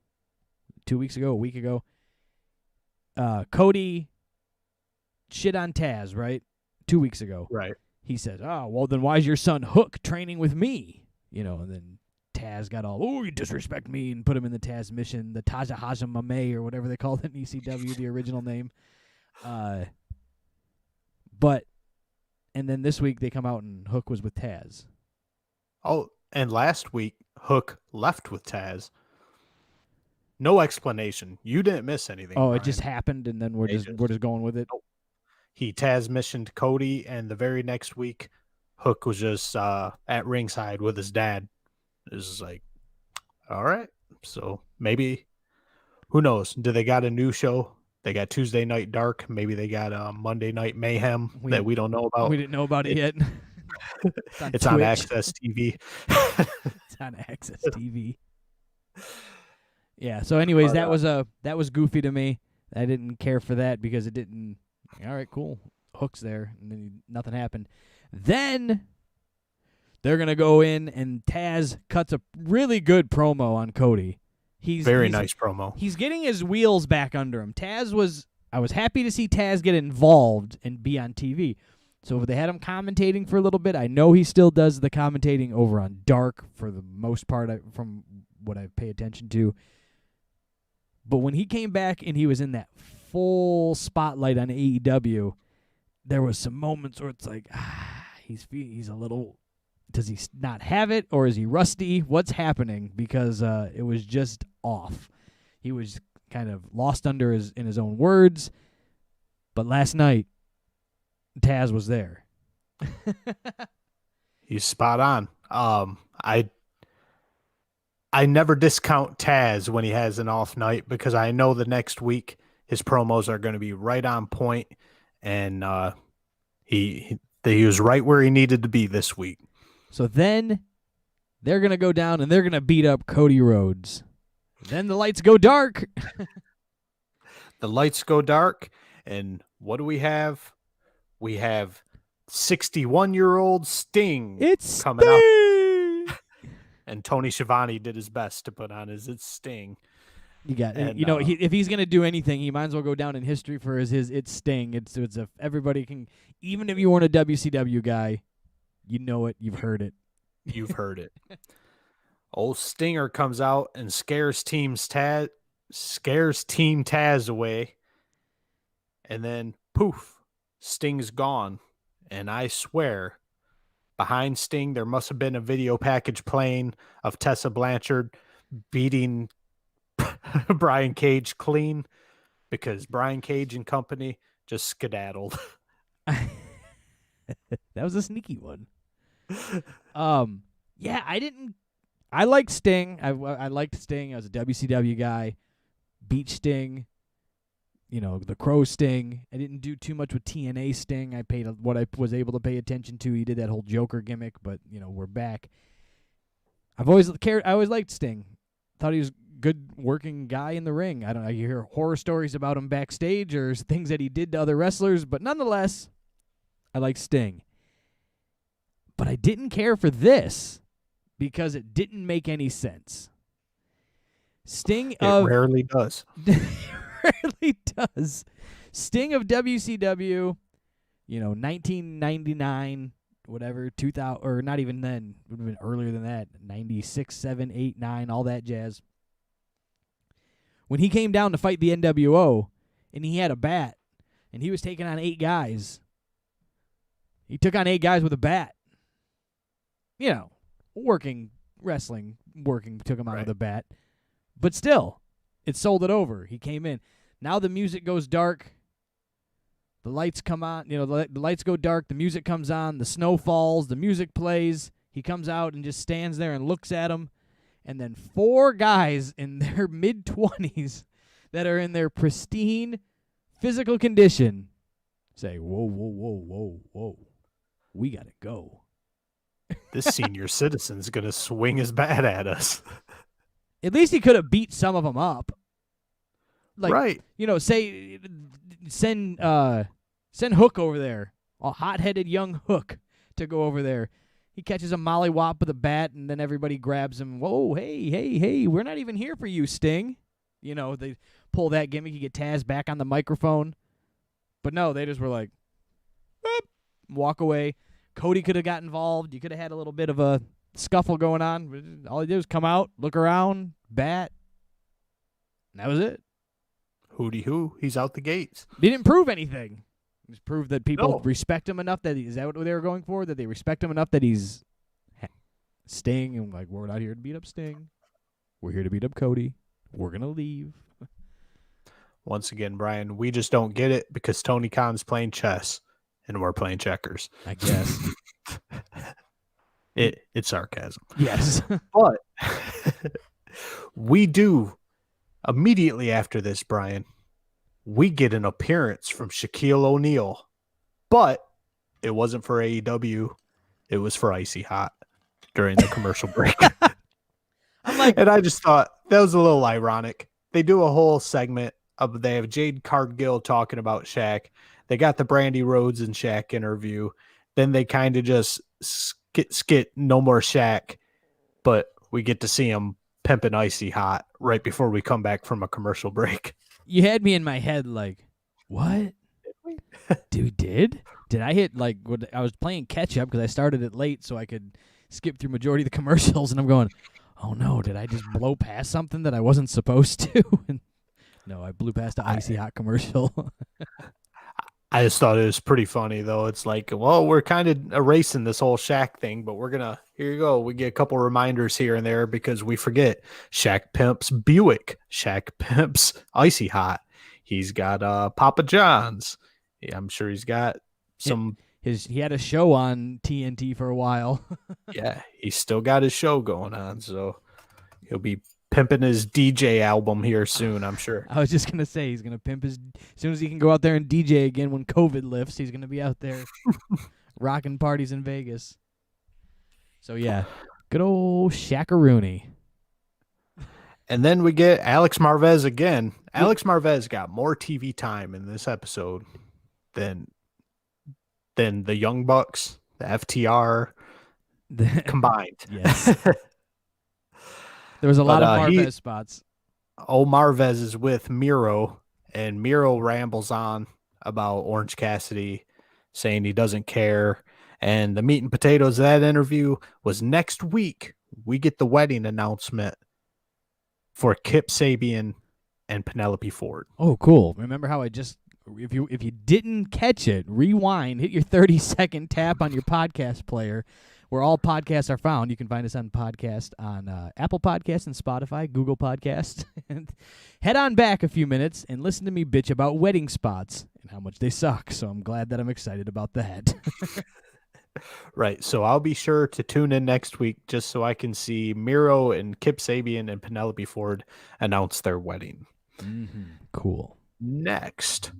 a week ago, Cody shit on Taz, right? 2 weeks ago. Right. He says, oh, well, then why's your son Hook training with me? And then Taz got all, oh, you disrespect me, and put him in the Taz mission, the Tajahaja Mame, or whatever they called it in ECW, the original name. And then this week they come out and Hook was with Taz. Oh, and last week, Hook left with Taz. No explanation. You didn't miss anything. Oh, Brian. it just happened, and then we're just going with it. He Taz missioned Cody, and the very next week, Hook was just at ringside with his dad. It was just like, all right. So maybe, who knows? Do they got a new show? They got Tuesday Night Dark. Maybe they got Monday Night Mayhem that we don't know about. We didn't know about it yet. It's on Access TV. It's on Access TV. Yeah. So, anyways, that was goofy to me. I didn't care for that because it didn't. All right, cool. Hook's there, and then nothing happened. Then they're gonna go in, and Taz cuts a really good promo on Cody. He's nice promo. He's getting his wheels back under him. I was happy to see Taz get involved and be on TV. So if they had him commentating for a little bit, I know he still does the commentating over on Dark for the most part, from what I pay attention to. But when he came back and he was in that full spotlight on AEW, there was some moments where it's like, he's a little. Does he not have it, or is he rusty? What's happening? Because it was just off. He was kind of lost in his own words. But last night, Taz was there. He's spot on. I never discount Taz when he has an off night, because I know the next week his promos are going to be right on point, and he was right where he needed to be this week. So then they're going to go down and they're going to beat up Cody Rhodes. Then the lights go dark. The lights go dark, and what do we have? We have 61-year-old Sting coming up. And Tony Schiavone did his best to put on It's Sting. You got and, if he's going to do anything, he might as well go down in history for his It's Sting. Everybody can, even if you weren't a WCW guy, you know it. You've heard it. You've heard it. Old Stinger comes out and scares Team Taz away. And then, poof, Sting's gone. And I swear, behind Sting, there must have been a video package playing of Tessa Blanchard beating Brian Cage clean, because Brian Cage and company just skedaddled. That was a sneaky one. Yeah, I liked Sting. I liked Sting. I was a WCW guy. Beach Sting. The Crow Sting. I didn't do too much with TNA Sting. I paid what I was able to pay attention to. He did that whole Joker gimmick, but we're back. I always liked Sting. Thought he was a good working guy in the ring. I don't know. You hear horror stories about him backstage or things that he did to other wrestlers, but nonetheless, I like Sting. But I didn't care for this because it didn't make any sense. Sting It rarely does. rarely does. Sting of WCW, 1999, whatever, 2000, or not even then, it would have been earlier than that, 96, 7, 8, 9, all that jazz. When he came down to fight the NWO, and he had a bat, and he was taking on 8 guys. He took on 8 guys with a bat. Working, wrestling, took him on with a bat. But still, it sold it over. He came in. Now the music goes dark. The lights come on. The lights go dark. The music comes on. The snow falls. The music plays. He comes out and just stands there and looks at him. And then 4 guys in their mid-20s that are in their pristine physical condition say, whoa, whoa, whoa, whoa, whoa. We got to go. This senior citizen's going to swing his bat at us. At least he could have beat some of them up. Right. Say send Hook over there, a hot-headed young Hook, to go over there. He catches a mollywop with a bat, and then everybody grabs him. Whoa, hey, we're not even here for you, Sting. They pull that gimmick. You get Taz back on the microphone. But no, they just were like, boop, walk away. Cody could have got involved. You could have had a little bit of a scuffle going on. All he did was come out, look around, bat. And that was it. Hooty hoo, he's out the gates. They didn't prove anything. Just proved that people respect him enough that is that what they were going for? That they respect him enough that he's Sting, and like, we're not here to beat up Sting. We're here to beat up Cody. We're gonna leave. Once again, Brian, we just don't get it because Tony Khan's playing chess and we're playing checkers. I guess. It's sarcasm. Yes. But we do immediately after this, Brian, we get an appearance from Shaquille O'Neal, but it wasn't for AEW. It was for Icy Hot during the commercial break. And I just thought that was a little ironic. They do a whole segment of, they have Jade Cargill talking about Shaq. They got the Brandy Rhodes and Shaq interview. Then they kind of just skit no more Shaq, but we get to see him pimping Icy Hot right before we come back from a commercial break. You had me in my head like, what? Did I hit I was playing catch up because I started it late so I could skip through majority of the commercials, and I'm going, oh no, did I just blow past something that I wasn't supposed to? No, I blew past the Icy Hot commercial. I just thought it was pretty funny, though. It's like, well, we're kind of erasing this whole Shaq thing, but here you go. We get a couple reminders here and there because we forget Shaq pimps Buick. Shaq pimps Icy Hot. He's got Papa John's. Yeah, I'm sure he's got some. He had a show on TNT for a while. Yeah, he's still got his show going on, so he'll be pimping his DJ album here soon, I'm sure. I was just going to say he's going to pimp as soon as he can go out there and DJ again when COVID lifts, he's going to be out there rocking parties in Vegas. So, yeah, good old Shaq-a-Rooney. And then we get Alex Marvez again. Alex Marvez got more TV time in this episode than the Young Bucks, the FTR combined. Yes. There was a lot of Marvez spots. Marvez is with Miro, and Miro rambles on about Orange Cassidy, saying he doesn't care. And the meat and potatoes of that interview was next week. We get the wedding announcement for Kip Sabian and Penelope Ford. Oh, cool. Remember how if you didn't catch it, rewind, hit your 30-second tap on your podcast player, where all podcasts are found. You can find us on Apple Podcasts and Spotify, Google Podcasts. And head on back a few minutes and listen to me bitch about wedding spots and how much they suck. So I'm glad that I'm excited about that. Right. So I'll be sure to tune in next week just so I can see Miro and Kip Sabian and Penelope Ford announce their wedding. Mm-hmm. Cool. Next.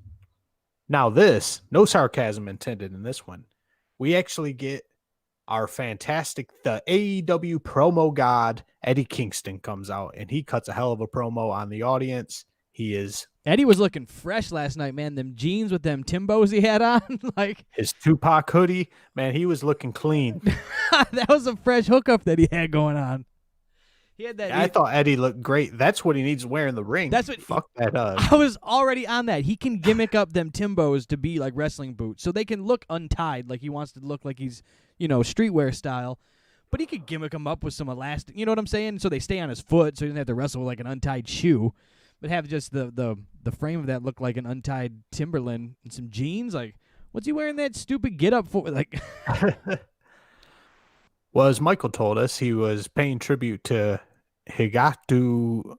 Now this, no sarcasm intended in this one. We actually get the AEW promo god, Eddie Kingston, comes out, and he cuts a hell of a promo on the audience. He is. Eddie was looking fresh last night, man. Them jeans with them Timbos he had on, like His Tupac hoodie, man, he was looking clean. that was a fresh hookup that he had going on. He had that. I thought Eddie looked great. That's what he needs to wear in the ring. That's what. Fuck that up. I was already on that. He can gimmick up them Timbos to be like wrestling boots, so they can look untied, like he wants to look like he's, streetwear style. But he could gimmick them up with some elastic. You know what I'm saying? So they stay on his foot, so he doesn't have to wrestle with like an untied shoe. But have just the frame of that look like an untied Timberland and some jeans. Like, what's he wearing that stupid get up for? Like, well, as Michael told us, he was paying tribute to Higatu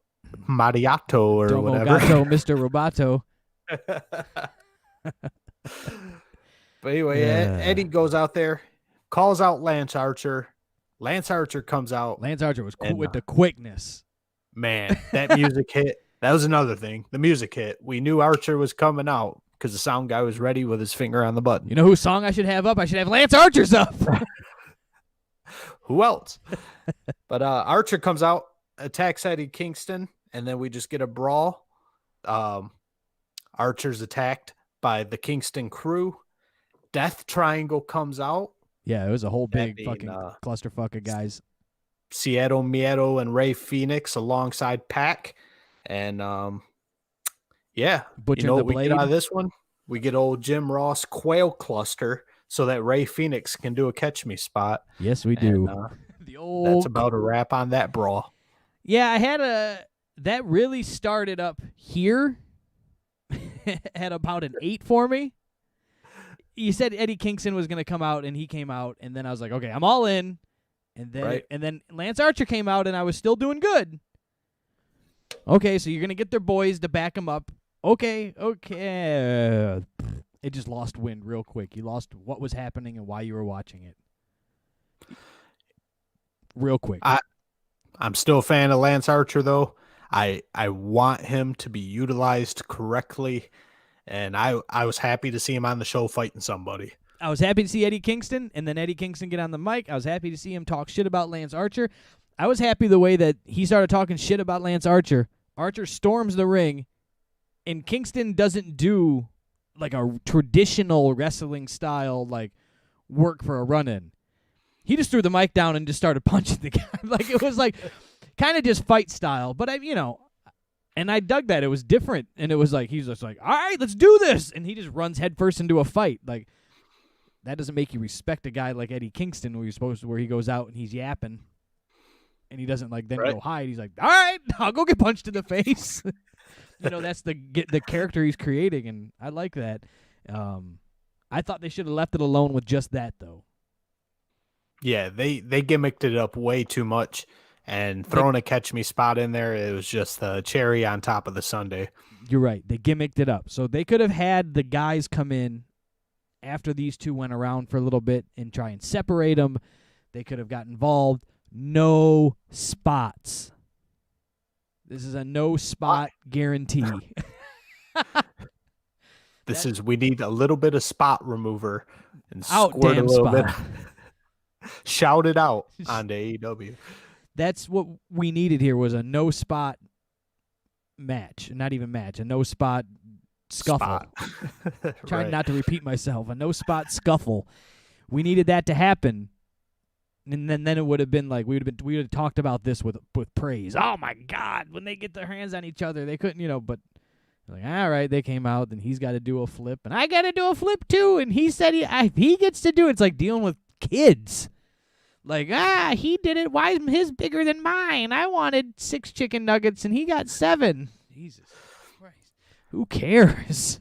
Mariato or Domo whatever. Gato, Mr. Roboto. But anyway, Eddie goes out there, calls out Lance Archer. Lance Archer comes out. Lance Archer was cool with the quickness. Man, that music hit. That was another thing. The music hit. We knew Archer was coming out because the sound guy was ready with his finger on the button. You know whose song I should have up? I should have Lance Archer's up. Who else? But Archer comes out, attacks Eddie Kingston, and then we just get a brawl. Archer's attacked by the Kingston crew. Death Triangle comes out. Yeah, it was a whole big fucking clusterfuck of guys. Seattle Miedo and Ray Phoenix alongside Pac. And Butcher what the we Blade. get out of this one? We get old Jim Ross quail cluster so that Ray Phoenix can do a catch me spot. Yes, we do. And, that's about a wrap on that brawl. Yeah, I had that really started up here at about an 8 for me. You said Eddie Kingston was going to come out, and he came out, and then I was like, okay, I'm all in. And then Lance Archer came out, and I was still doing good. Okay, so you're going to get their boys to back him up. Okay. It just lost wind real quick. You lost what was happening and why you were watching it. Real quick. I'm still a fan of Lance Archer, though. I want him to be utilized correctly, and I was happy to see him on the show fighting somebody. I was happy to see Eddie Kingston, and then Eddie Kingston get on the mic. I was happy to see him talk shit about Lance Archer. I was happy the way that he started talking shit about Lance Archer. Archer storms the ring, and Kingston doesn't do like a traditional wrestling style like work for a run-in. He just threw the mic down and just started punching the guy. Like it was like kind of just fight style. But and I dug that. It was different, and it was like he's just like, all right, let's do this, and he just runs headfirst into a fight. Like that doesn't make you respect a guy like Eddie Kingston, where he goes out and he's yapping. And he doesn't go hide. He's like, all right, I'll go get punched in the face. That's the character he's creating, and I like that. I thought they should have left it alone with just that, though. Yeah, they gimmicked it up way too much, and throwing a catch me spot in there, it was just the cherry on top of the sundae. You're right. They gimmicked it up. So they could have had the guys come in after these two went around for a little bit and try and separate them. They could have got involved. No spots. This is a no spot guarantee. We need a little bit of spot remover and out squirt damn a little spot. bit. Shout it out on the AEW. That's what we needed here was a no spot match. Not even match. A no spot scuffle. Trying not to repeat myself. A no spot scuffle. We needed that to happen. And then it would have been like we would have talked about this with praise. Oh my God! When they get their hands on each other, they couldn't, But like, all right, they came out, and he's got to do a flip, and I got to do a flip too. And he said he gets to do it. It's like dealing with kids. Like he did it. Why is his bigger than mine? I wanted 6 chicken nuggets, and he got 7. Jesus Christ! Who cares?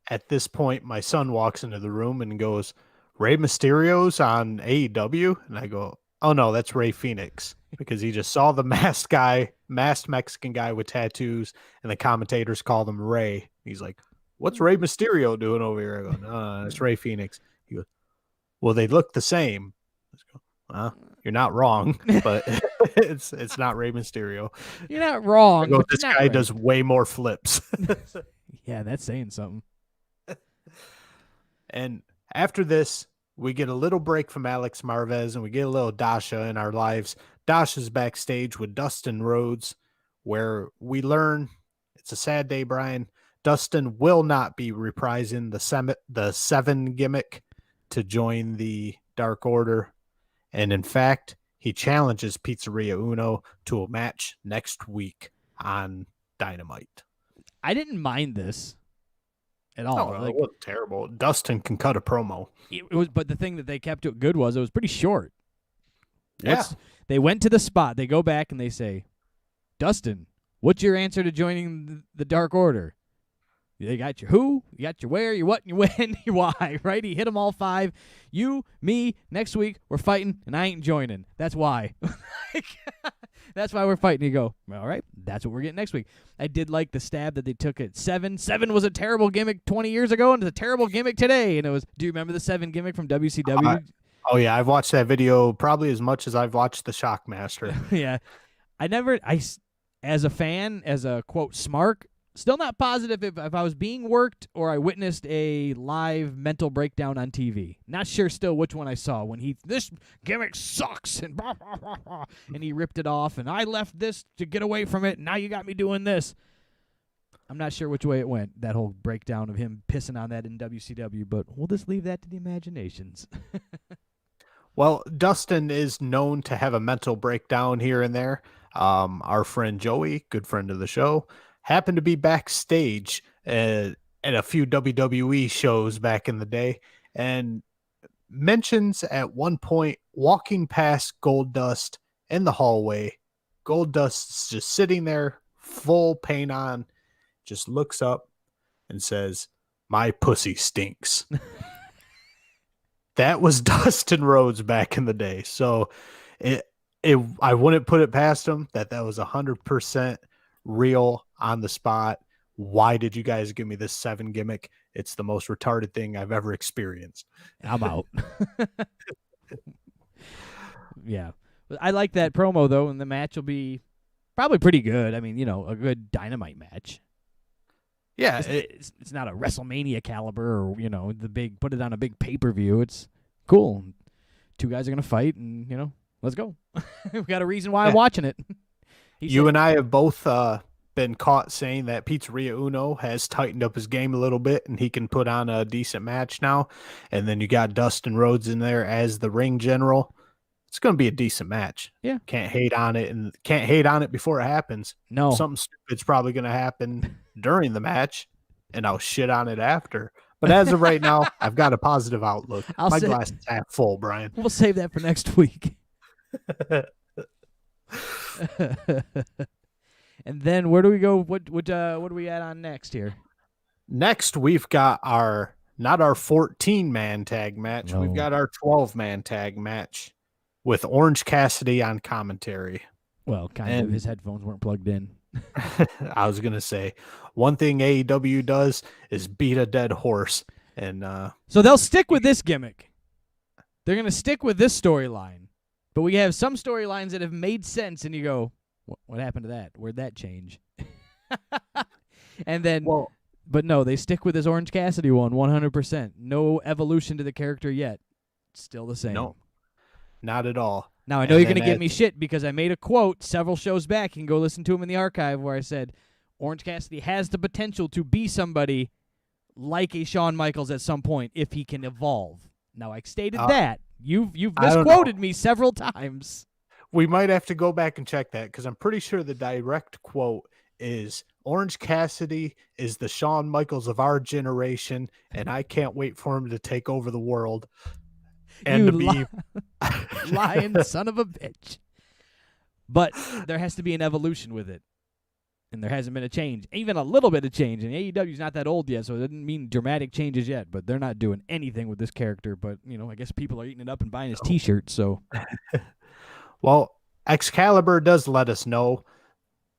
At this point, my son walks into the room and goes, Rey Mysterio's on AEW? And I go, oh no, that's Ray Phoenix. Because he just saw the masked Mexican guy with tattoos, and the commentators called him Ray. He's like, what's Rey Mysterio doing over here? I go, no, it's Ray Phoenix. He goes, well, they look the same. I go, well, you're not wrong, but it's not Rey Mysterio. You're not wrong. I go, this guy does way more flips. Yeah, that's saying something. And after this, we get a little break from Alex Marvez, and we get a little Dasha in our lives. Dasha's backstage with Dustin Rhodes, where we learn It's a sad day, Brian. Dustin will not be reprising the 7 gimmick to join the Dark Order. And in fact, he challenges Pizzeria Uno to a match next week on Dynamite. I didn't mind this at all. No, it wasn't terrible. Dustin can cut a promo. It was, but the thing that they kept it good was it was pretty short. Yeah. They went to the spot. They go back and they say, Dustin, what's your answer to joining the Dark Order? You got your who, you got your where, your what, your when, your why, right? He hit them all 5. You, me, next week, we're fighting, and I ain't joining. That's why. That's why we're fighting. You go, all right, that's what we're getting next week. I did like the stab that they took at 7. 7 was a terrible gimmick 20 years ago, and it's a terrible gimmick today. And it was, do you remember the 7 gimmick from WCW? Oh, yeah, I've watched that video probably as much as I've watched the Shockmaster. Yeah. As a fan, as a, quote, smark, still not positive if I was being worked or I witnessed a live mental breakdown on TV. Not sure still which one I saw when this gimmick sucks and blah, blah, blah, blah, and he ripped it off and I left this to get away from it and now you got me doing this. I'm not sure which way it went, that whole breakdown of him pissing on that in WCW, but we'll just leave that to the imaginations. Well, Dustin is known to have a mental breakdown here and there. Our friend Joey, good friend of the show, happened to be backstage at a few WWE shows back in the day and mentions at one point walking past Goldust in the hallway. Goldust's just sitting there, full paint on, just looks up and says, "My pussy stinks." That was Dustin Rhodes back in the day. So I wouldn't put it past him that was 100% real on the spot. Why did you guys give me this 7 gimmick? It's the most retarded thing I've ever experienced. I'm out. Yeah. I like that promo, though, and the match will be probably pretty good. I mean, a good Dynamite match. Yeah. It's not a WrestleMania caliber or, put it on a big pay-per-view. It's cool. 2 guys are going to fight, and, let's go. We've got a reason why I'm watching it. You and I have both been caught saying that Pizzeria Uno has tightened up his game a little bit and he can put on a decent match now. And then you got Dustin Rhodes in there as the ring general. It's going to be a decent match. Yeah. Can't hate on it and can't hate on it before it happens. No. Something stupid's probably going to happen during the match and I'll shit on it after. But as of right now, I've got a positive outlook. My glass is half full, Brian. We'll save that for next week. And then where do we go? What do we add on next here? Next, we've got not our 14-man tag match. No. We've got our 12-man tag match with Orange Cassidy on commentary. Well, kind of. His headphones weren't plugged in. I was going to say, one thing AEW does is beat a dead horse. And so they'll stick with this gimmick. They're going to stick with this storyline. But we have some storylines that have made sense, and you go, what happened to that? Where'd that change? And then, but no, they stick with this Orange Cassidy one 100%. No evolution to the character yet. Still the same. No, not at all. Now, I know you're going to give me shit because I made a quote several shows back. You can go listen to them in the archive where I said Orange Cassidy has the potential to be somebody like a Shawn Michaels at some point if he can evolve. Now, I stated that. You've misquoted me several times. We might have to go back and check that because I'm pretty sure the direct quote is Orange Cassidy is the Shawn Michaels of our generation, and I can't wait for him to take over the world. And to be lying son of a bitch. But there has to be an evolution with it. And there hasn't been a change. Even a little bit of change. And AEW's not that old yet, so it doesn't mean dramatic changes yet. But they're not doing anything with this character. But, I guess people are eating it up and buying his T-shirts, so. Well, Excalibur does let us know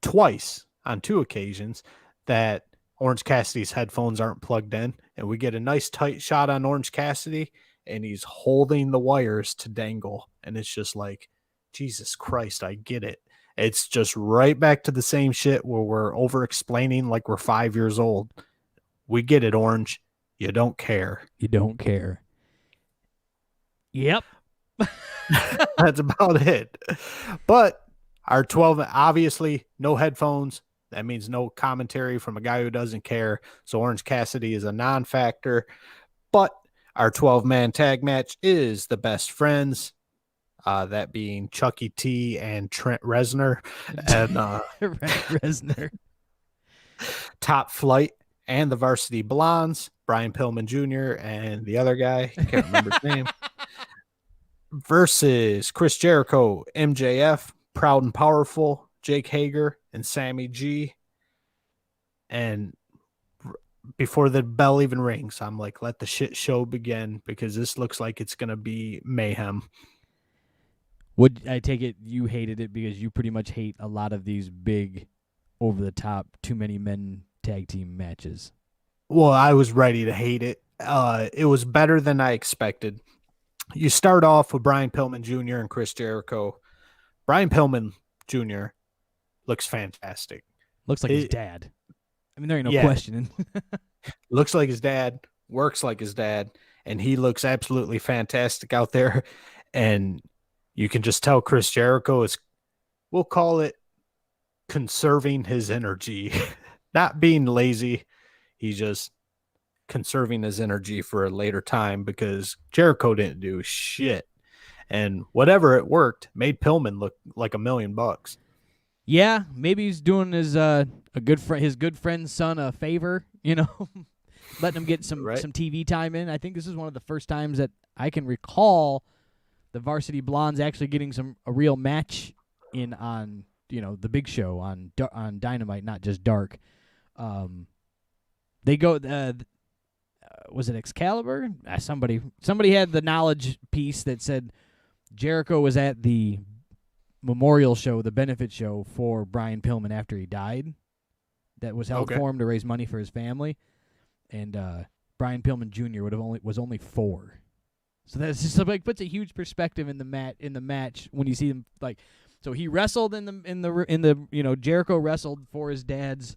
twice on 2 occasions that Orange Cassidy's headphones aren't plugged in. And we get a nice tight shot on Orange Cassidy, and he's holding the wires to dangle. And it's just like, Jesus Christ, I get it. It's just right back to the same shit where we're over-explaining like we're 5 years old. We get it, Orange. You don't care. You don't care. Yep. That's about it. But our 12, obviously, no headphones. That means no commentary from a guy who doesn't care. So Orange Cassidy is a non-factor. But our 12-man tag match is the best friends, that being Chucky T and Trent Reznor, and Reznor. Top Flight and the Varsity Blondes, Brian Pillman Jr. and the other guy, can't remember his name, versus Chris Jericho, MJF, Proud and Powerful, Jake Hager, and Sammy G. And before the bell even rings, I'm like, let the shit show begin, because this looks like it's going to be mayhem. Would I take it you hated it because you pretty much hate a lot of these big, over-the-top, too many men tag team matches? Well, I was ready to hate it. It was better than I expected. You start off with Brian Pillman Jr. and Chris Jericho. Brian Pillman Jr. looks fantastic. Looks like his dad. I mean, there ain't no questioning. Looks like his dad, works like his dad, and he looks absolutely fantastic out there. And you can just tell Chris Jericho is, we'll call it, conserving his energy. Not being lazy. He's just conserving his energy for a later time, because Jericho didn't do shit. And whatever it worked made Pillman look like $1 million. Yeah, maybe he's doing his his good friend's son a favor, letting him get some TV time in. I think this is one of the first times that I can recall the Varsity Blondes actually getting a real match in on the big show on Dynamite, not just Dark. They go. Was it Excalibur? Somebody had the knowledge piece that said Jericho was at the memorial show, the benefit show for Brian Pillman after he died. That was held for him to raise money for his family, and Brian Pillman Jr. was only 4. So that's just like puts a huge perspective in the match when you see him like. So he wrestled in the Jericho wrestled for his dad's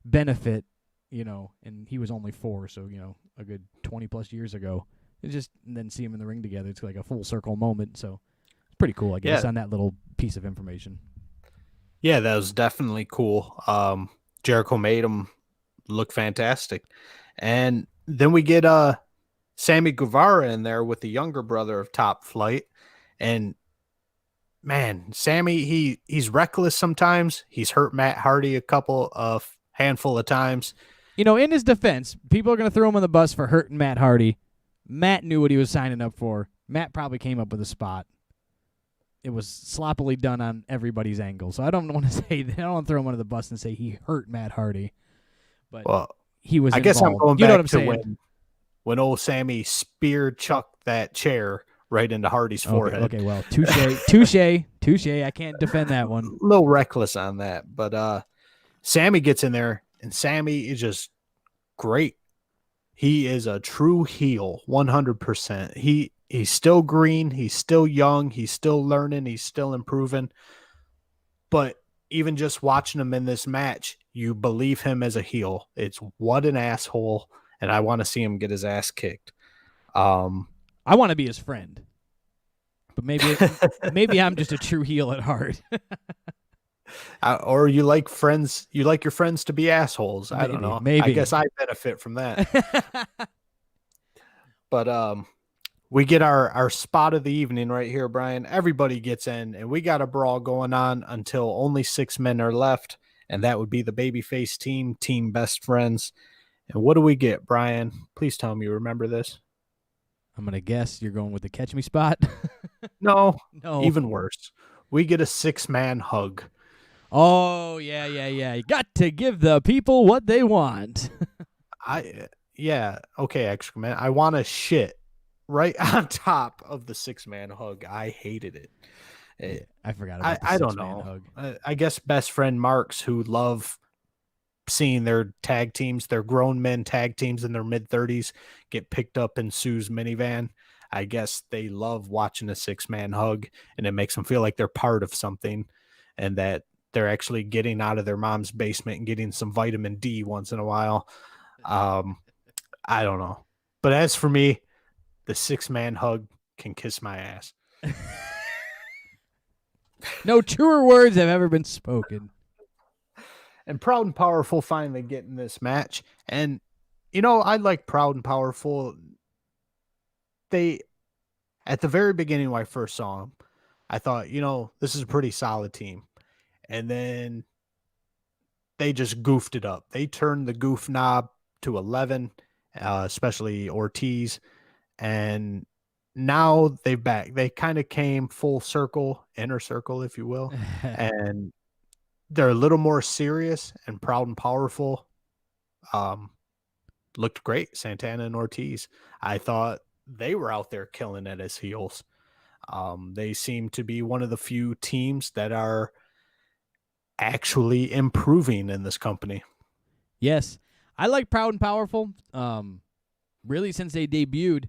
benefit, and he was only 4, so a good 20+ years ago. It's just and then see him in the ring together. It's like a full circle moment. So it's pretty cool, I guess, on that little piece of information. Yeah, that was definitely cool. Jericho made him look fantastic, and then we get Sammy Guevara in there with the younger brother of Top Flight, and man, Sammy, he's reckless sometimes. He's hurt Matt Hardy a handful of times. In his defense, people are going to throw him on the bus for hurting Matt Hardy. Matt knew what he was signing up for. Matt probably came up with a spot. It was sloppily done on everybody's angle. So I don't want to say, I don't want to throw him under the bus and say he hurt Matt Hardy. But he was I guess involved. I'm going back to what I'm saying? when old Sammy speared chucked that chair right into Hardy's forehead. Okay, well, touche. I can't defend that one. A little reckless on that. But Sammy gets in there, and Sammy is just great. He is a true heel, 100%. He's still green. He's still young. He's still learning. He's still improving. But even just watching him in this match, you believe him as a heel. It's what an asshole, and I want to see him get his ass kicked. I want to be his friend, but maybe I'm just a true heel at heart. Or you like friends? You like your friends to be assholes? I don't know. Maybe. I guess I benefit from that. But we get our spot of the evening right here, Brian. Everybody gets in, and we got a brawl going on until only 6 men are left, and that would be the babyface team Best Friends. And what do we get, Brian? Please tell me you remember this. I'm going to guess you're going with the catch me spot. No, even worse. We get a 6-man hug. Oh, yeah. You got to give the people what they want. Okay, excrement. I want to shit right on top of the 6-man hug. I hated it. I forgot about the 6-man I don't know. hug. I guess best friend Marks, who love seeing their tag teams, their grown men tag teams in their mid-30s get picked up in Sue's minivan. I guess they love watching a 6-man hug, and it makes them feel like they're part of something and that they're actually getting out of their mom's basement and getting some vitamin D once in a while. I don't know. But as for me, the 6-man hug can kiss my ass. No truer words have ever been spoken. And Proud and Powerful finally getting this match. And, you know, I like Proud and Powerful. They, at the very beginning when I first saw them, I thought, you know, this is a pretty solid team. And then they just goofed it up. They turned the goof knob to 11, especially Ortiz. And now they've back. They kind of came full circle, inner circle, if you will. And they're a little more serious and Proud and Powerful. Looked great, Santana and Ortiz. I thought they were out there killing it as heels. They seem to be one of the few teams that are actually improving in this company. Yes. I like Proud and Powerful. Really, since they debuted,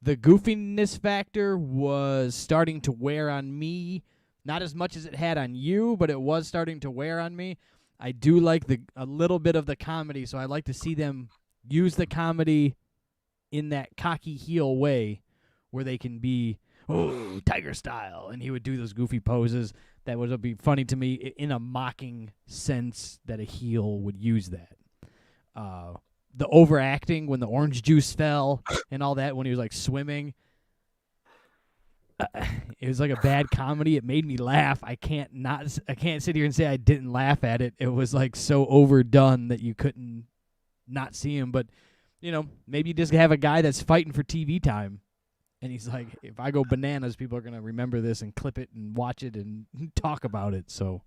the goofiness factor was starting to wear on me. Not as much as it had on you, but it was starting to wear on me. I do like a little bit of the comedy, so I like to see them use the comedy in that cocky heel way where they can be, oh, Tiger style, and he would do those goofy poses. That would be funny to me in a mocking sense that a heel would use that. The overacting when the orange juice fell and all that when he was like swimming. It was like a bad comedy. It made me laugh. I can't sit here and say I didn't laugh at it. It was like so overdone that you couldn't not see him. But, you know, maybe you just have a guy that's fighting for TV time. And he's like, if I go bananas, people are going to remember this and clip it and watch it and talk about it. So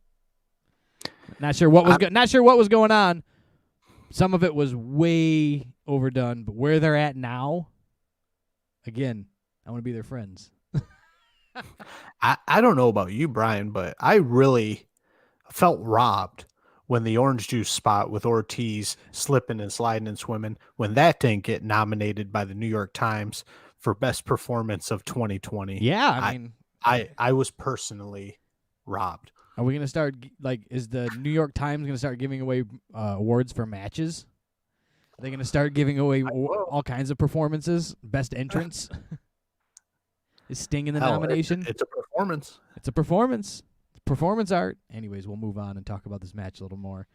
not sure what was going on. Some of it was way overdone, but where they're at now, again, I want to be their friends. I don't know about you, Brian, but I really felt robbed when the orange juice spot with Ortiz slipping and sliding and swimming, when that didn't get nominated by the New York Times for best performance of 2020. Yeah, I was personally robbed. Are we going to start, is the New York Times going to start giving away awards for matches? Are they going to start giving away all kinds of performances? Best entrance? Is Sting in the nomination? It's a performance. It's a performance. Performance art. Anyways, we'll move on and talk about this match a little more.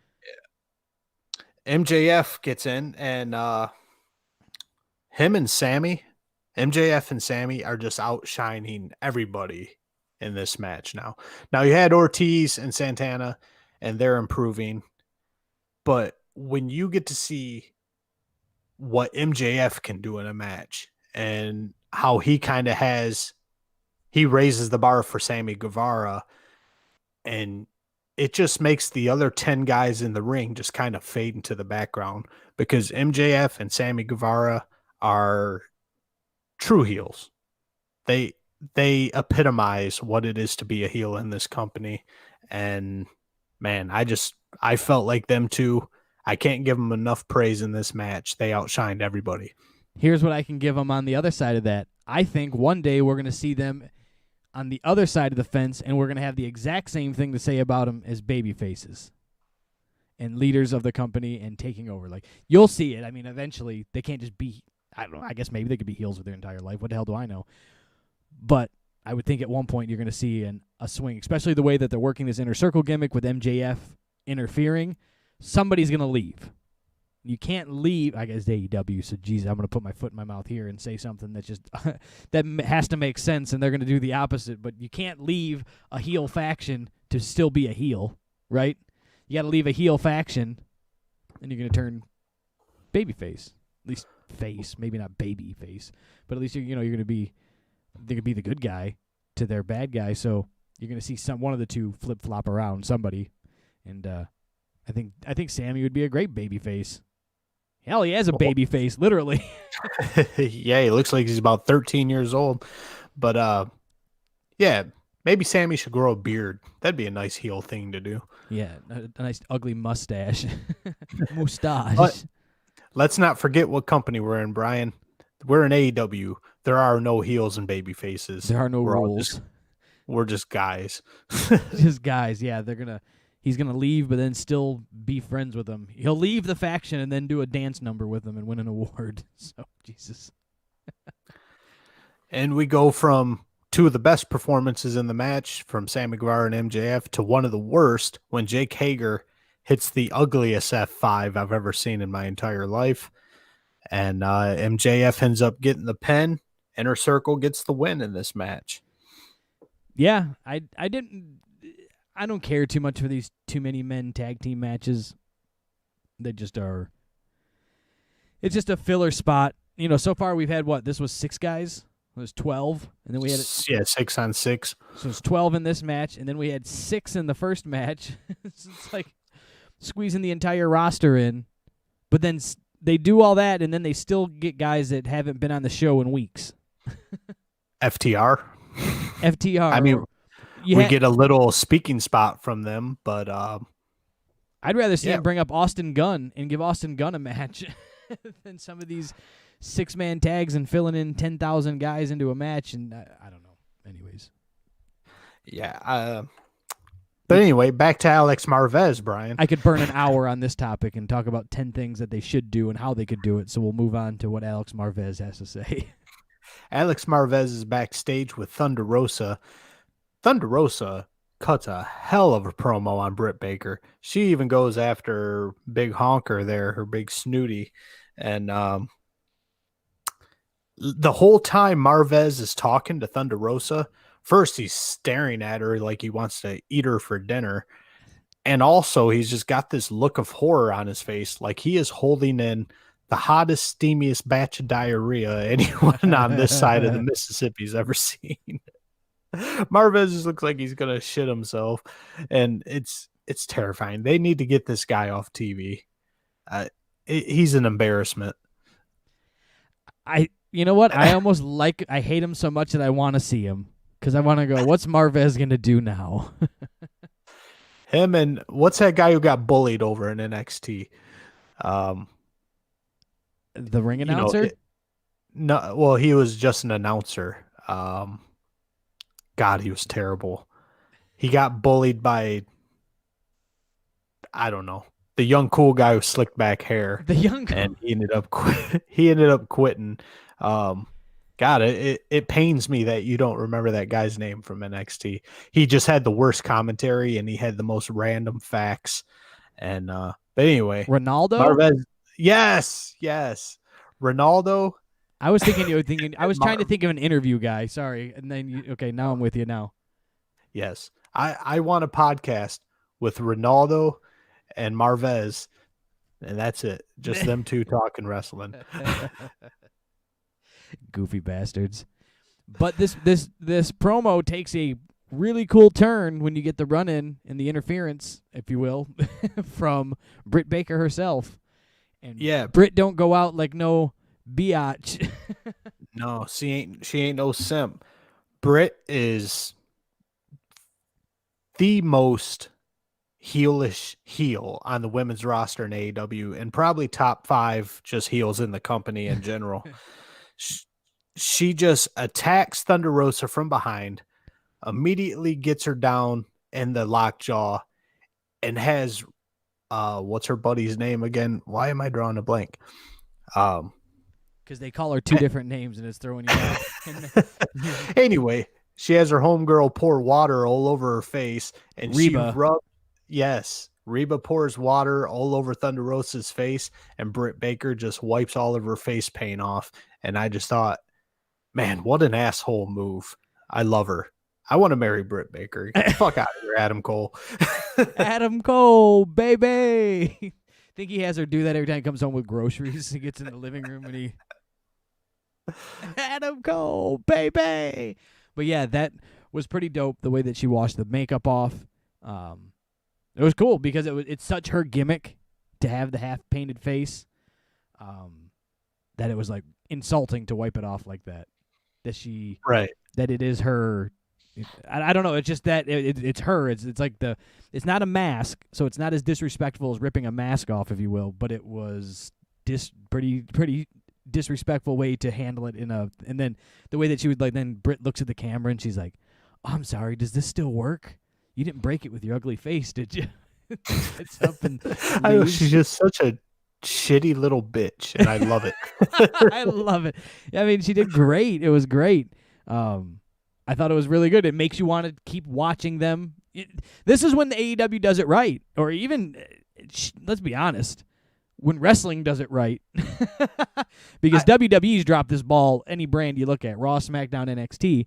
Yeah. MJF gets in, and him and Sammy, MJF and Sammy are just outshining everybody in this match now. Now, you had Ortiz and Santana, and they're improving. But when you get to see what MJF can do in a match and how he kind of he raises the bar for Sammy Guevara, and it just makes the other 10 guys in the ring just kind of fade into the background, because MJF and Sammy Guevara are true heels. They epitomize what it is to be a heel in this company. And man, I felt like them too. I can't give them enough praise in this match. They outshined everybody. Here's what I can give them on the other side of that. I think one day we're going to see them on the other side of the fence, and we're going to have the exact same thing to say about them as baby faces and leaders of the company and taking over. Like, you'll see it. I mean, eventually they can't just be, I don't know, I guess maybe they could be heels for their entire life. What the hell do I know? But I would think at one point you're going to see a swing, especially the way that they're working this inner circle gimmick with MJF interfering. Somebody's going to leave. You can't leave, I guess, AEW, so geez, I'm going to put my foot in my mouth here and say something that just that has to make sense, and they're going to do the opposite. But you can't leave a heel faction to still be a heel, right? You got to leave a heel faction, and you're going to turn babyface, at least face, maybe not baby face, but at least you're going to be the good guy to their bad guy. So you're going to see one of the two flip flop around somebody, and I think Sammy would be a great babyface. Hell, he has a baby face, literally. Yeah, he looks like he's about 13 years old. But, yeah, maybe Sammy should grow a beard. That'd be a nice heel thing to do. Yeah, a nice ugly mustache. Mustache. But let's not forget what company we're in, Brian. We're in AEW. There are no heels and baby faces. There are no rules. We're just guys. Just guys, yeah. He's going to leave, but then still be friends with them. He'll leave the faction and then do a dance number with them and win an award. So, Jesus. And we go from two of the best performances in the match from Sammy Guevara and MJF to one of the worst when Jake Hager hits the ugliest F5 I've ever seen in my entire life. And MJF ends up getting the pin. Inner Circle gets the win in this match. Yeah, I don't care too much for these too many men tag team matches. They just are. It's just a filler spot. So far we've had what? This was 6 guys. It was 12, and then we had 6 on 6. So it's 12 in this match, and then we had 6 in the first match. So it's like squeezing the entire roster in, but then they do all that, and then they still get guys that haven't been on the show in weeks. FTR. FTR. I mean, we get a little speaking spot from them, but I'd rather see him bring up Austin Gunn and give Austin Gunn a match than some of these 6-man tags and filling in 10,000 guys into a match. And I don't know. Anyways. Yeah. But anyway, back to Alex Marvez, Brian. I could burn an hour on this topic and talk about 10 things that they should do and how they could do it. So we'll move on to what Alex Marvez has to say. Alex Marvez is backstage with Thunder Rosa. Thunder Rosa cuts a hell of a promo on Britt Baker. She even goes after Big Honker there, her big snooty. And the whole time Marvez is talking to Thunder Rosa, first he's staring at her like he wants to eat her for dinner. And also he's just got this look of horror on his face, like he is holding in the hottest, steamiest batch of diarrhea anyone on this side of the Mississippi's ever seen. Marvez just looks like he's going to shit himself, and it's terrifying. They need to get this guy off TV. He's an embarrassment. You know what? I almost I hate him so much that I want to see him because I want to go, what's Marvez going to do now? Him and what's that guy who got bullied over in NXT? The ring announcer? No, well, he was just an announcer. God, he was terrible. He got bullied by, I don't know, the young cool guy with slicked back hair. The young cool. And he ended up quitting. God, it pains me that you don't remember that guy's name from NXT. He just had the worst commentary and he had the most random facts. And but anyway, Ronaldo? Marvez, yes. Ronaldo. I was thinking you were thinking. I was trying to think of an interview guy. Sorry, and then okay, now I'm with you now. Yes, I want a podcast with Ronaldo and Marvez, and that's it. Just them two talking wrestling. Goofy bastards. But this promo takes a really cool turn when you get the run-in and the interference, if you will, from Britt Baker herself. And yeah, Britt don't go out like no biatch. No, she ain't no simp. Britt is the most heelish heel on the women's roster in AEW, and probably top 5 just heels in the company in general. She just attacks Thunder Rosa from behind, immediately gets her down in the lockjaw, and has what's her buddy's name again? Why am I drawing a blank? Because they call her 2 different names and it's throwing you off. Anyway, she has her homegirl pour water all over her face, and Reba. Reba pours water all over Thunder Rosa's face, and Britt Baker just wipes all of her face paint off. And I just thought, man, what an asshole move. I love her. I want to marry Britt Baker. Get the fuck out of here, Adam Cole. Adam Cole, baby. Think he has her do that every time he comes home with groceries. He gets in the living room and he... Adam Cole, baby. But yeah, that was pretty dope, the way that she washed the makeup off. It was cool because it's such her gimmick to have the half-painted face that it was like insulting to wipe it off like that. That it is her... I don't know. It's just that it's her. It's like it's not a mask, so it's not as disrespectful as ripping a mask off, if you will. But it was pretty disrespectful way to handle it and then the way that she would then Britt looks at the camera and she's like, oh, I'm sorry, does this still work? You didn't break it with your ugly face, did you? It's up and she's just such a shitty little bitch, and I love it. I love it. I mean, she did great. It was great. I thought it was really good. It makes you want to keep watching them. This is when the AEW does it right, or even let's be honest, when wrestling does it right, because WWE's dropped this ball. Any brand you look at, Raw, SmackDown, NXT,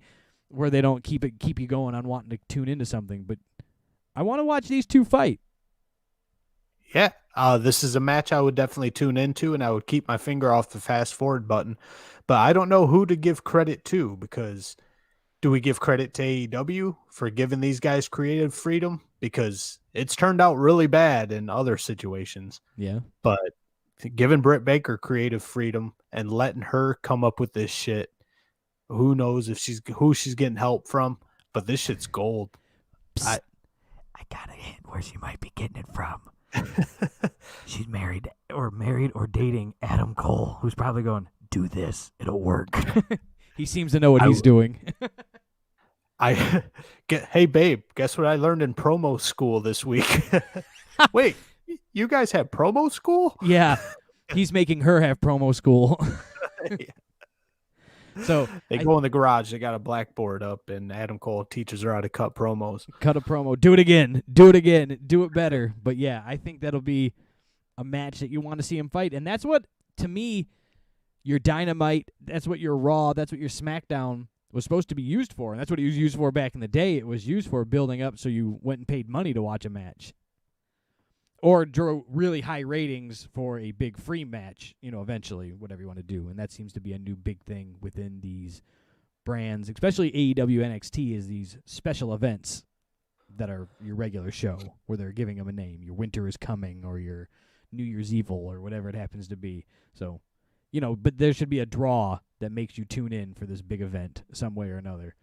where they don't keep you going on wanting to tune into something. But I want to watch these two fight. Yeah, this is a match I would definitely tune into, and I would keep my finger off the fast forward button. But I don't know who to give credit to, because do we give credit to AEW for giving these guys creative freedom? Because it's turned out really bad in other situations. Yeah. But giving Britt Baker creative freedom and letting her come up with this shit, who knows who she's getting help from, but this shit's gold. I got a hint where she might be getting it from. She's married or dating Adam Cole, who's probably going, do this, it'll work. He seems to know what he's doing. Hey babe, guess what I learned in promo school this week? Wait, you guys have promo school? Yeah, he's making her have promo school. Yeah. So they go in the garage, they got a blackboard up, and Adam Cole teaches her how to cut promos. Cut a promo. Do it again. Do it better. But yeah, I think that'll be a match that you want to see him fight. And that's what, to me, your Dynamite, that's what your Raw, that's what your SmackDown was supposed to be used for. And that's what it was used for back in the day. It was used for building up so you went and paid money to watch a match. Or drew really high ratings for a big free match, eventually, whatever you want to do. And that seems to be a new big thing within these brands, especially AEW NXT, is these special events that are your regular show where they're giving them a name. Your Winter is Coming or your New Year's Evil or whatever it happens to be. So, but there should be a draw that makes you tune in for this big event some way or another.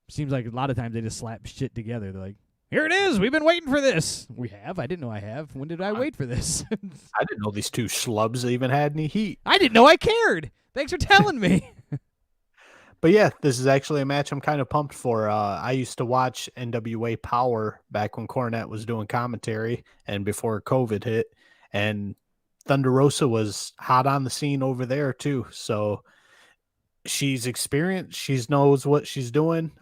Seems like a lot of times they just slap shit together. They're like, here it is. We've been waiting for this. We have. I didn't know I have. When did I wait for this? I didn't know these two schlubs even had any heat. I didn't know I cared. Thanks for telling me. But yeah, this is actually a match I'm kind of pumped for. I used to watch NWA Power back when Cornette was doing commentary and before COVID hit. And Thunder Rosa was hot on the scene over there too. So she's experienced. She knows what she's doing.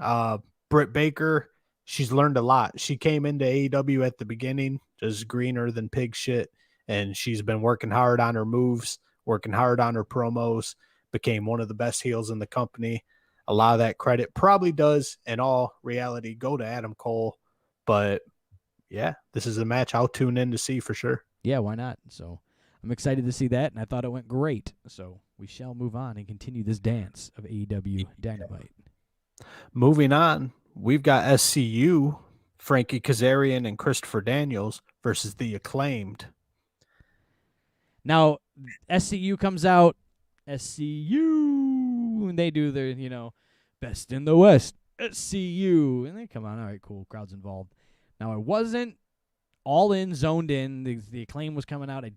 Britt Baker, she's learned a lot. She came into AEW at the beginning, just greener than pig shit, and she's been working hard on her moves, working hard on her promos, became one of the best heels in the company. A lot of that credit probably does, in all reality, go to Adam Cole. But, yeah, this is a match I'll tune in to see for sure. Yeah, why not? So I'm excited to see that, and I thought it went great. So we shall move on and continue this dance of AEW Dynamite. Moving on. We've got SCU, Frankie Kazarian and Christopher Daniels versus the Acclaimed. Now, SCU comes out, SCU, and they do their, best in the West, SCU, and they come on, all right, cool, crowd's involved. Now, I wasn't all in, zoned in. The Acclaim was coming out. I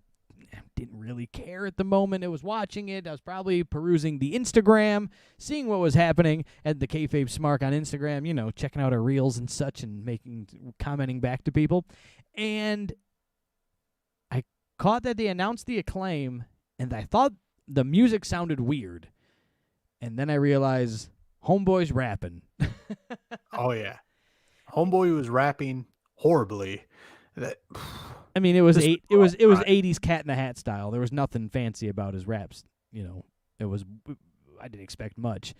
didn't really care at the moment. I was watching it. I was probably perusing the Instagram, seeing what was happening at the KayFabe Smark on Instagram, checking out our reels and such and commenting back to people. And I caught that they announced the Acclaim, and I thought the music sounded weird. And then I realized Homeboy's rapping. Oh, yeah. Homeboy was rapping horribly. I mean, it was 80s Cat in the Hat style. There was nothing fancy about his raps. It was, I didn't expect much.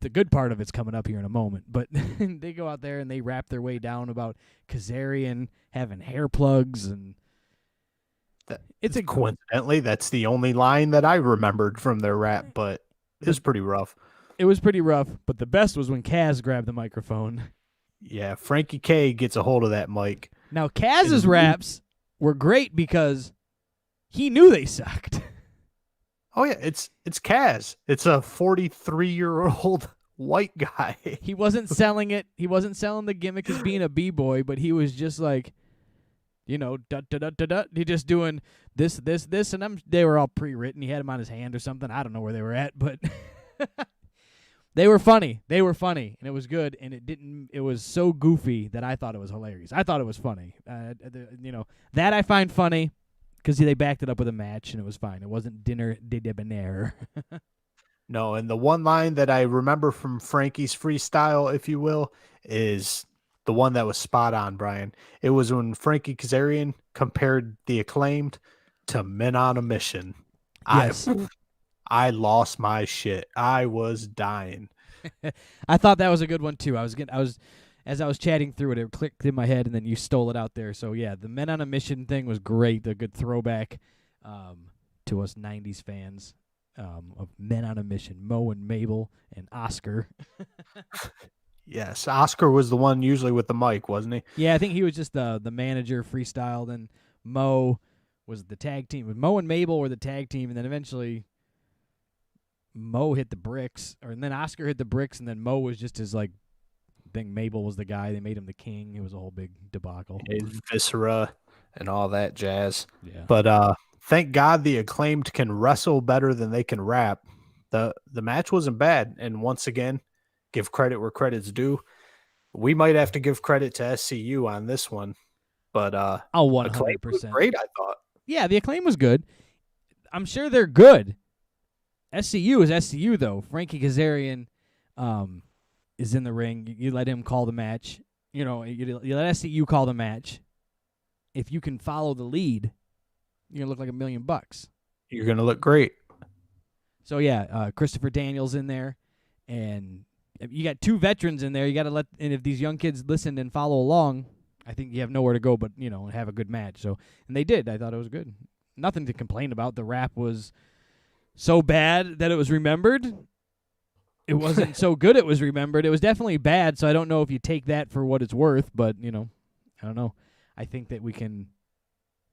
The good part of it's coming up here in a moment, but they go out there and they rap their way down about Kazarian having hair plugs, and coincidentally, that's the only line that I remembered from their rap, but it was pretty rough. It was pretty rough, but the best was when Kaz grabbed the microphone. Yeah, Frankie K gets a hold of that mic. Now, Kaz's raps were great because he knew they sucked. Oh, yeah, it's Kaz. It's a 43-year-old white guy. He wasn't selling it. He wasn't selling the gimmick as being a B-boy, but he was just like, da-da-da-da-da. He just doing this, and they were all pre-written. He had them on his hand or something. I don't know where they were at, but they were funny. And it was good, and it was so goofy that I thought it was hilarious. I thought it was funny. That I find funny because they backed it up with a match, and it was fine. It wasn't Dinner de Bonair. No, and the one line that I remember from Frankie's freestyle, if you will, is the one that was spot on, Brian. It was when Frankie Kazarian compared the Acclaimed to Men on a Mission. Yes. I lost my shit. I was dying. I thought that was a good one too. As I was chatting through it, it clicked in my head, and then you stole it out there. So yeah, the Men on a Mission thing was great. A good throwback to us '90s fans of Men on a Mission. Mo and Mabel and Oscar. Yes, Oscar was the one usually with the mic, wasn't he? Yeah, I think he was just the manager, freestyled, and Mo was the tag team. Mo and Mabel were the tag team, and then eventually Mo hit the bricks, and then Oscar hit the bricks, and then Mo was just his like. I think Mabel was the guy. They made him the king. It was a whole big debacle. Viscera and all that jazz. Yeah. But thank God the Acclaimed can wrestle better than they can rap. The match wasn't bad, and once again, give credit where credit's due. We might have to give credit to SCU on this one, but 100%. Great, I thought. Yeah, the Acclaim was good. I'm sure they're good. SCU is SCU though. Frankie Kazarian is in the ring. You let him call the match. You let SCU call the match. If you can follow the lead, you're gonna look like $1 million. You're gonna look great. So yeah, Christopher Daniels in there, and you got 2 veterans in there. You got to and if these young kids listen and follow along, I think you have nowhere to go but have a good match. So, and they did. I thought it was good. Nothing to complain about. The rap was so bad that it was remembered. It wasn't so good it was remembered. It was definitely bad, so I don't know if you take that for what it's worth, but, I don't know. I think that we can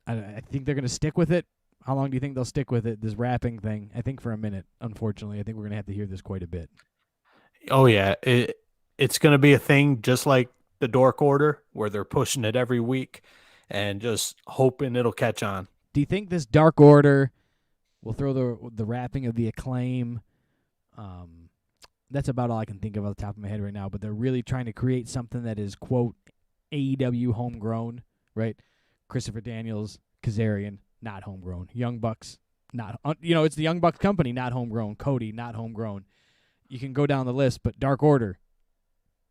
I think they're going to stick with it. How long do you think they'll stick with it, this rapping thing? I think for a minute, unfortunately. I think we're going to have to hear this quite a bit. Oh, yeah. It's going to be a thing just like the Dork Order, where they're pushing it every week and just hoping it'll catch on. Do you think this Dark Order will throw the rapping of the Acclaim? That's about all I can think of off the top of my head right now, but they're really trying to create something that is, quote, AEW homegrown, right? Christopher Daniels, Kazarian, not homegrown. Young Bucks, not, it's the Young Bucks company, not homegrown. Cody, not homegrown. You can go down the list, but Dark Order,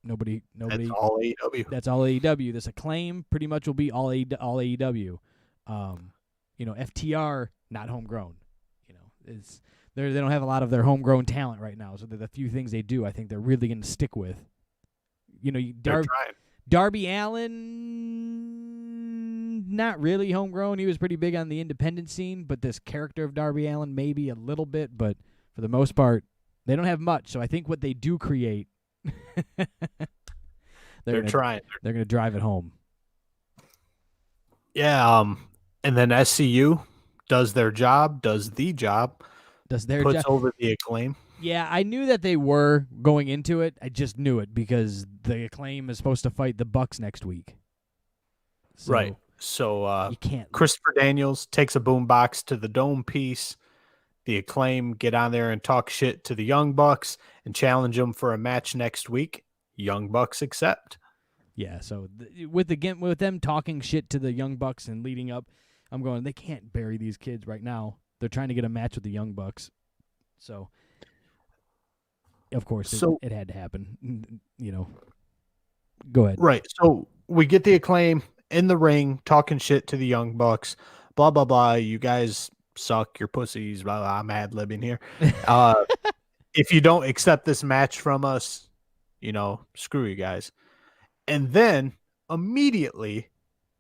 nobody. That's all AEW. That's all AEW. This Acclaim pretty much will be all AEW. FTR, not homegrown. They don't have a lot of their homegrown talent right now, so the few things they do, I think they're really going to stick with. Darby Allin, not really homegrown. He was pretty big on the independent scene, but this character of Darby Allin maybe a little bit, but for the most part, they don't have much. So I think what they do create, they're trying. They're going to drive it home. Yeah, and then SCU does their job, puts over the Acclaim. Yeah, I knew that they were going into it. I just knew it because the Acclaim is supposed to fight the Bucks next week. So right. So you can't. Christopher Daniels takes a boombox to the Dome piece. The Acclaim get on there and talk shit to the Young Bucks and challenge them for a match next week. Young Bucks accept. Yeah, so with them talking shit to the Young Bucks and leading up, I'm going, they can't bury these kids right now. They're trying to get a match with the Young Bucks. So, of course, it had to happen. Go ahead. Right. So we get the Acclaim in the ring talking shit to the Young Bucks. Blah, blah, blah. You guys suck. Your pussies. Blah, blah. I'm ad-libbing here. If you don't accept this match from us, screw you guys. And then immediately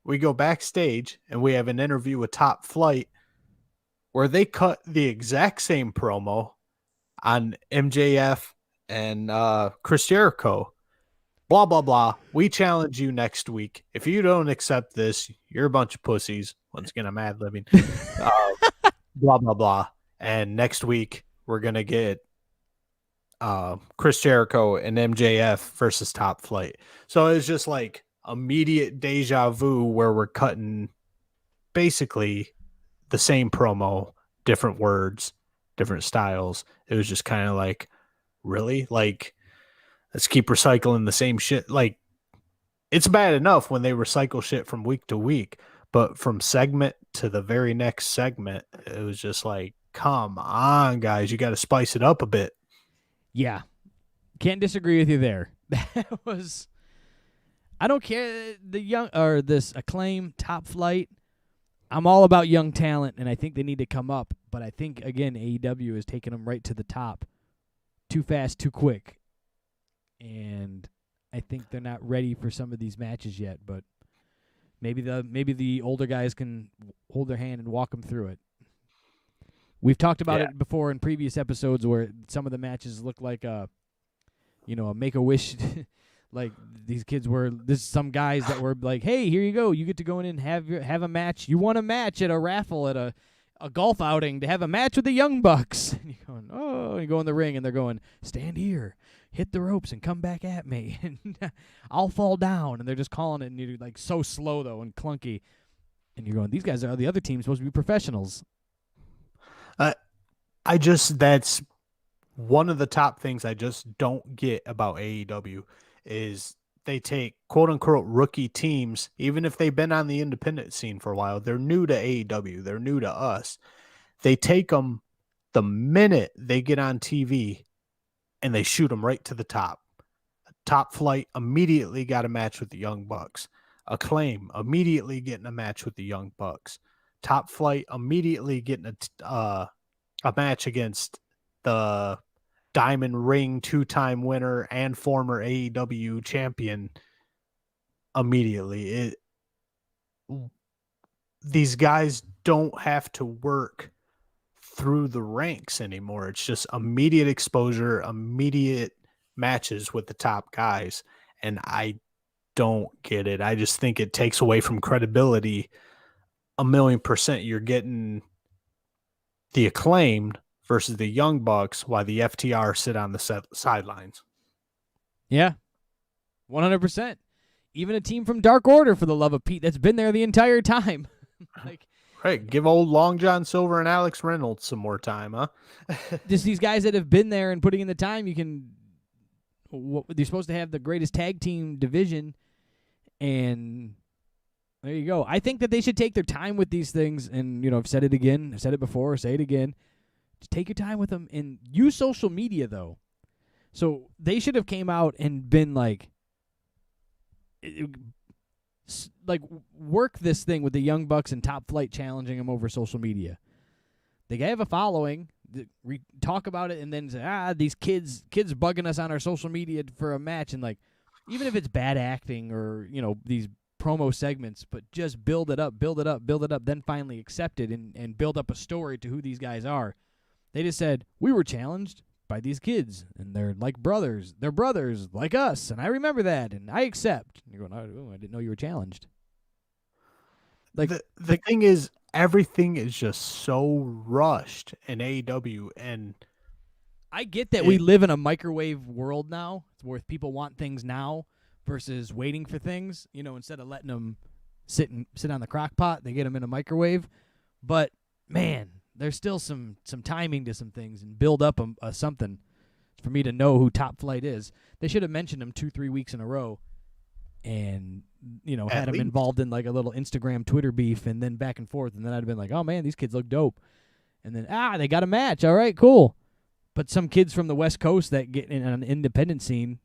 we go backstage and we have an interview with Top Flight where they cut the exact same promo on MJF and Chris Jericho. Blah, blah, blah. We challenge you next week. If you don't accept this, you're a bunch of pussies. Once again, I'm ad-libbing. Blah, blah, blah. And next week, we're going to get Chris Jericho and MJF versus Top Flight. So it's just like immediate deja vu where we're cutting basically the same promo, different words, different styles. It was just kind of like, really? Like, let's keep recycling the same shit. Like, it's bad enough when they recycle shit from week to week, but from segment to the very next segment, it was just like, come on, guys, you got to spice it up a bit. Yeah. Can't disagree with you there. That was, I don't care the young or this Acclaim Top Flight. I'm all about young talent, and I think they need to come up. But I think again, AEW is taking them right to the top, too fast, too quick, and I think they're not ready for some of these matches yet. But maybe the older guys can hold their hand and walk them through it. We've talked about it before in previous episodes where some of the matches look like a Make-A-Wish. Like these kids were, some guys that were like, hey, here you go. You get to go in and have a match. You won a match at a raffle at a golf outing to have a match with the Young Bucks. And you're going, oh, you go in the ring and they're going, stand here, hit the ropes and come back at me. And I'll fall down. And they're just calling it and you're like so slow though and clunky. And you're going, these guys are the other team supposed to be professionals. That's one of the top things I just don't get about AEW is they take quote unquote rookie teams, even if they've been on the independent scene for a while, they're new to AEW, they're new to us. They take them the minute they get on TV and they shoot them right to the top. Top Flight immediately got a match with the Young Bucks. Acclaim immediately getting a match with the Young Bucks. Top Flight immediately getting a match against the Diamond Ring 2-time winner and former AEW champion immediately. These guys don't have to work through the ranks anymore. It's just immediate exposure, immediate matches with the top guys. And I don't get it. I just think it takes away from credibility 1,000,000%. You're getting the Acclaimed versus the Young Bucks while the FTR sit on the sidelines. Yeah, 100%. Even a team from Dark Order, for the love of Pete, that's been there the entire time. Right, give old Long John Silver and Alex Reynolds some more time, huh? Just these guys that have been there and putting in the time, they're supposed to have the greatest tag team division, and there you go. I think that they should take their time with these things, and I've said it again, I've said it before, say it again. Just take your time with them and use social media, though. So they should have came out and been like work this thing with the Young Bucks and Top Flight challenging them over social media. They have a following. We talk about it and then say, these kids bugging us on our social media for a match, and like even if it's bad acting or these promo segments, but just build it up, then finally accept it and build up a story to who these guys are. They just said, we were challenged by these kids, and they're like brothers. They're brothers like us, and I remember that, and I accept. And you're going, oh, I didn't know you were challenged. Like the thing is, everything is just so rushed in AEW, and I get that we live in a microwave world now, where people want things now versus waiting for things. Instead of letting them sit on the crock pot, they get them in a microwave. But man, there's still some timing to some things and build up something for me to know who Top Flight is. They should have mentioned him 2-3 weeks in a row and, had him involved in like a little Instagram, Twitter beef and then back and forth. And then I'd have been like, oh man, these kids look dope. And then, they got a match. All right, cool. But some kids from the West Coast that get in an independent scene,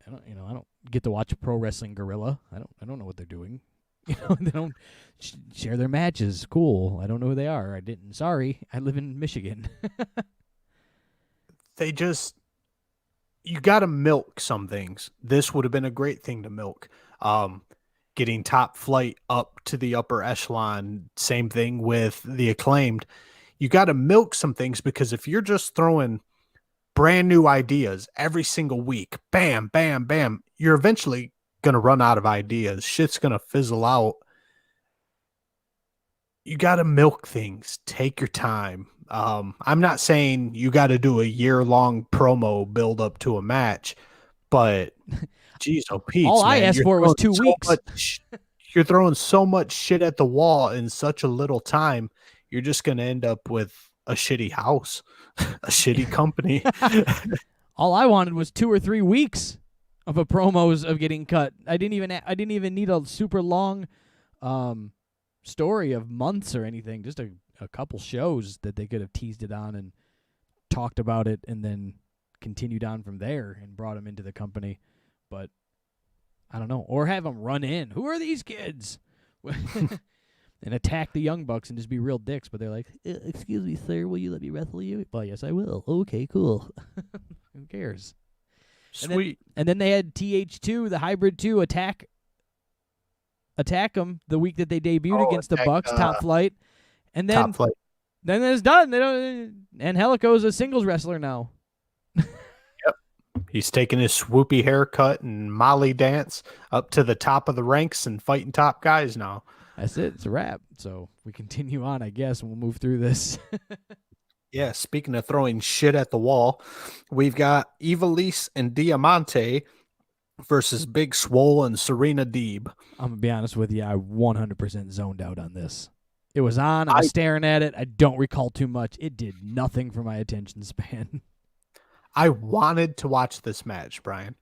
I don't get to watch Pro Wrestling Guerrilla. I don't know what they're doing. They don't share their matches. Cool. I don't know who they are. I didn't. Sorry. I live in Michigan. You got to milk some things. This would have been a great thing to milk. Getting Top Flight up to the upper echelon. Same thing with the Acclaimed. You got to milk some things, because if you're just throwing brand new ideas every single week, bam, bam, bam, you're eventually going to run out of ideas. Shit's going to fizzle out. You got to milk things. Take your time. I'm not saying you got to do a year-long promo build up to a match, but geez, Pete, all I asked for was 2 weeks. You're throwing so much shit at the wall in such a little time. You're just going to end up with a shitty house, a shitty company. All I wanted was 2 or 3 weeks of a promos of getting cut. I didn't even need a super long story of months or anything. Just a couple shows that they could have teased it on and talked about it and then continued on from there and brought him into the company. But I don't know. Or have them run in. Who are these kids? And attack the Young Bucks and just be real dicks. But they're like, excuse me, sir, will you let me wrestle you? Well, yes, I will. Okay, cool. Who cares? Sweet. And then they had TH2, the Hybrid 2, attack them the week that they debuted against the Bucks, Top Flight. And then Top Flight. Then it's done. They don't. Angelico's a singles wrestler now. Yep. He's taking his swoopy haircut and Molly dance up to the top of the ranks and fighting top guys now. That's it. It's a wrap. So we continue on, I guess, and we'll move through this. Yeah, speaking of throwing shit at the wall, we've got Ivelisse and Diamante versus Big Swole and Serena Deeb. I'm going to be honest with you. I 100% zoned out on this. It was on. I was staring at it. I don't recall too much. It did nothing for my attention span. I wanted to watch this match, Brian.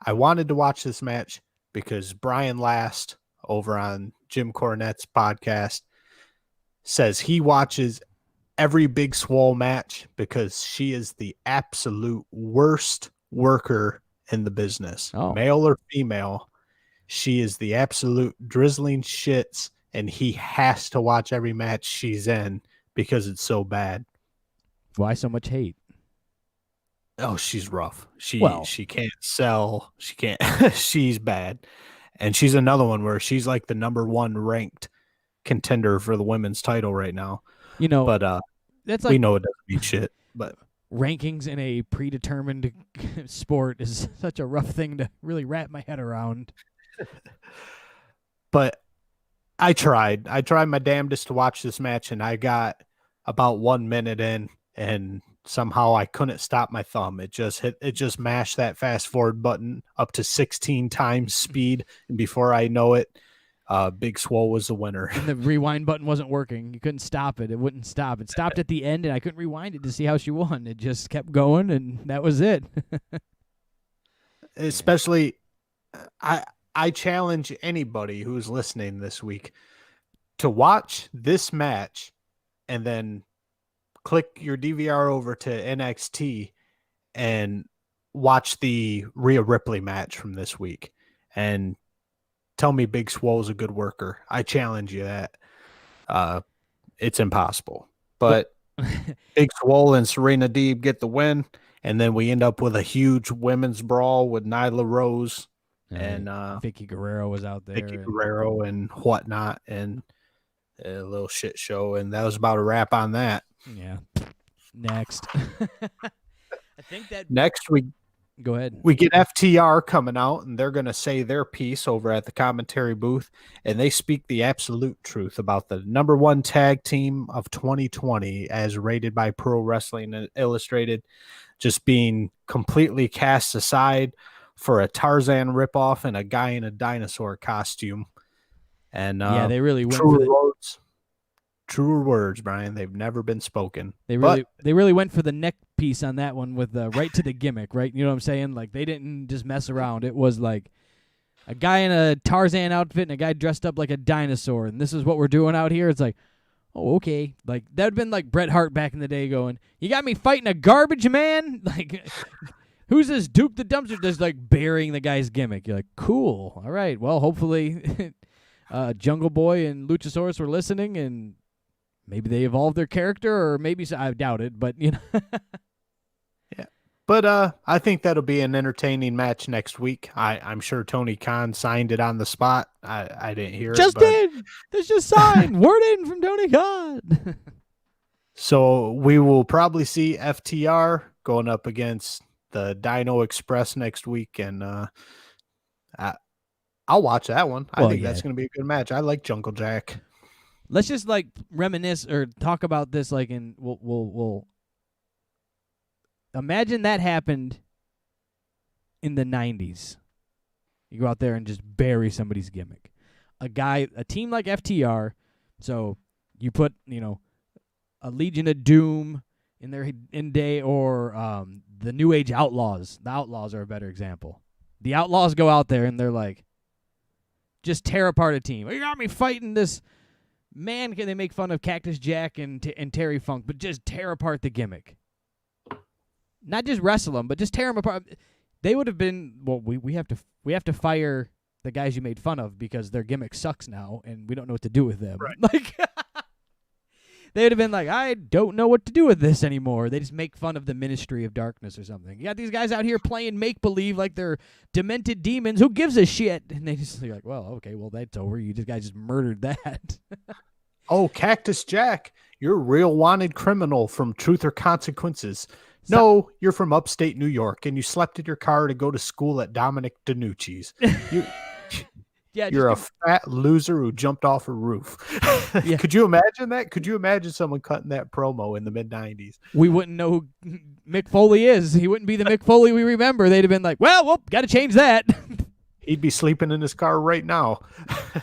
I wanted to watch this match because Brian Last over on Jim Cornette's podcast says he watches every Big Swole match because she is the absolute worst worker in the business. Oh. Male or female, she is the absolute drizzling shits, and he has to watch every match she's in because it's so bad. Why so much hate? Oh, she's rough. She can't sell. She can't. She's bad. And she's another one where she's like the number one ranked contender for the women's title right now. You know, but that's like, we know it doesn't mean shit. But rankings in a predetermined sport is such a rough thing to really wrap my head around. But I tried my damnedest to watch this match, and I got about 1 minute in, and somehow I couldn't stop my thumb. It just mashed that fast forward button up to 16 times speed, and before I know it, Big Swole was the winner. And the rewind button wasn't working. You couldn't stop it. It wouldn't stop. It stopped at the end, and I couldn't rewind it to see how she won. It just kept going, and that was it. Especially, I challenge anybody who's listening this week to watch this match and then click your DVR over to NXT and watch the Rhea Ripley match from this week and tell me Big Swole's a good worker. I challenge you that. It's impossible. But Big Swole and Serena Deeb get the win, and then we end up with a huge women's brawl with Nyla Rose and Vicky Guerrero was out there. Vicky Guerrero and whatnot, and a little shit show, and that was about a wrap on that. Yeah. Next. I think that next we go ahead. We get FTR coming out, and they're going to say their piece over at the commentary booth, and they speak the absolute truth about the number one tag team of 2020 as rated by Pro Wrestling Illustrated, just being completely cast aside for a Tarzan ripoff and a guy in a dinosaur costume. And yeah, they really went for truer words, Brian. They've never been spoken. They really went for the neck piece on that one with right to the gimmick, right? You know what I'm saying? Like, they didn't just mess around. It was like a guy in a Tarzan outfit and a guy dressed up like a dinosaur, and this is what we're doing out here. It's like, oh, okay. Like, that would have been like Bret Hart back in the day going, you got me fighting a garbage man? Like, who's this Duke the Dumpster just like burying the guy's gimmick? You're like, cool. All right. Well, hopefully Jungle Boy and Luchasaurus were listening, and maybe they evolved their character, or maybe I doubt it, but you know. Yeah. But I think that'll be an entertaining match next week. I'm sure Tony Khan signed it on the spot. I didn't hear just it. Just in. It's just signed. Word in from Tony Khan. So we will probably see FTR going up against the Dino Express next week, and I'll watch that one. I think that's going to be a good match. I like Jungle Jack. Let's just like reminisce or talk about this. Like, in we'll imagine that happened in the 90s. You go out there and just bury somebody's gimmick. A team like FTR. So you put a Legion of Doom in their day, or the New Age Outlaws. The Outlaws are a better example. The Outlaws go out there and they're like, just tear apart a team. You got me fighting this. Man, can they make fun of Cactus Jack and Terry Funk, but just tear apart the gimmick. Not just wrestle them, but just tear them apart. They would have been. Well, we have to fire the guys you made fun of because their gimmick sucks now, and we don't know what to do with them. Right. Like. They would have been like, I don't know what to do with this anymore. They just make fun of the Ministry of Darkness or something. You got these guys out here playing make-believe like they're demented demons. Who gives a shit? And they just like, well, okay, well, that's over. You guys just murdered that. Oh, Cactus Jack, you're a real wanted criminal from Truth or Consequences. No, you're from upstate New York, and you slept in your car to go to school at Dominic DeNucci's. You're a fat loser who jumped off a roof. Yeah. Could you imagine that? Could you imagine someone cutting that promo in the mid-90s? We wouldn't know who Mick Foley is. He wouldn't be the Mick Foley we remember. They'd have been like, well, got to change that. He'd be sleeping in his car right now.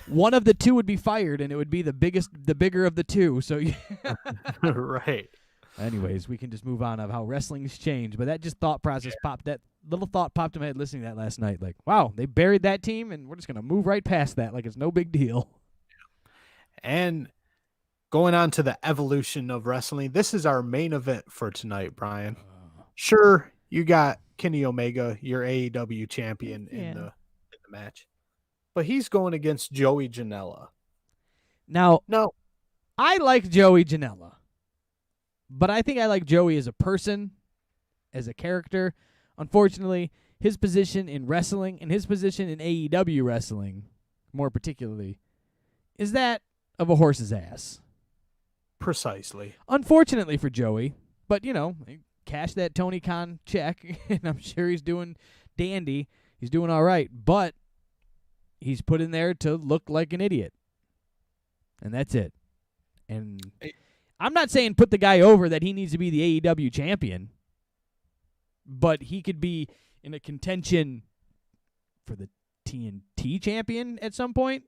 One of the two would be fired, and it would be the bigger of the two. So, Right. Anyways, we can just move on of how wrestling's changed. But that just thought process popped. That little thought popped in my head listening to that last night. Like, wow, they buried that team, and we're just gonna move right past that like it's no big deal. And going on to the evolution of wrestling, this is our main event for tonight, Brian. Sure, you got Kenny Omega, your AEW champion in the match, but he's going against Joey Janela. Now, no, I like Joey Janela. But I think I like Joey as a person, as a character. Unfortunately, his position in wrestling and his position in AEW wrestling, more particularly, is that of a horse's ass. Precisely. Unfortunately for Joey, but, cash that Tony Khan check, and I'm sure he's doing dandy. He's doing all right, but he's put in there to look like an idiot. And that's it. And I'm not saying put the guy over that he needs to be the AEW champion, but he could be in a contention for the TNT champion at some point.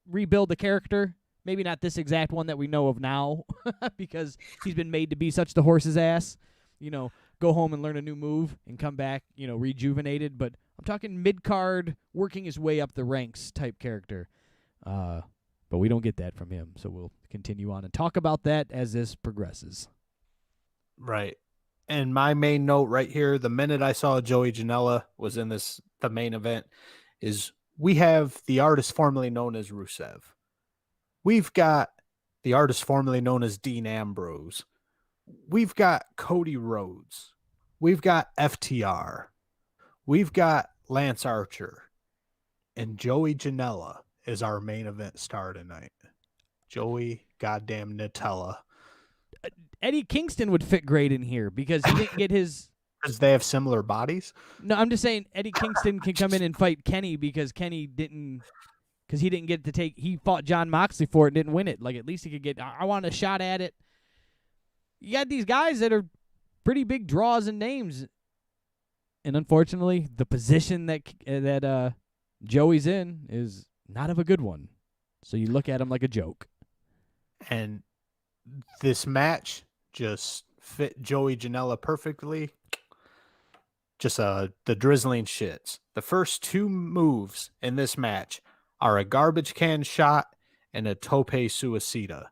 Rebuild the character. Maybe not this exact one that we know of now because he's been made to be such the horse's ass. Go home and learn a new move and come back, rejuvenated. But I'm talking mid-card, working his way up the ranks type character. But we don't get that from him, so we'll continue on and talk about that as this progresses. Right. And my main note right here, the minute I saw Joey Janela was in the main event, is we have the artist formerly known as Rusev. We've got the artist formerly known as Dean Ambrose. We've got Cody Rhodes. We've got FTR. We've got Lance Archer. And Joey Janela is our main event star tonight. Joey goddamn Nutella. Eddie Kingston would fit great in here because he didn't get his... Because they have similar bodies? No, I'm just saying Eddie Kingston can come in and fight Kenny because Kenny didn't... Because he didn't get to take... He fought John Moxley for it and didn't win it. Like, at least he could get... I want a shot at it. You got these guys that are pretty big draws and names. And unfortunately, the position that Joey's in is not of a good one. So you look at him like a joke. And this match just fit Joey Janela perfectly. Just the drizzling shits. The first two moves in this match are a garbage can shot and a tope suicida.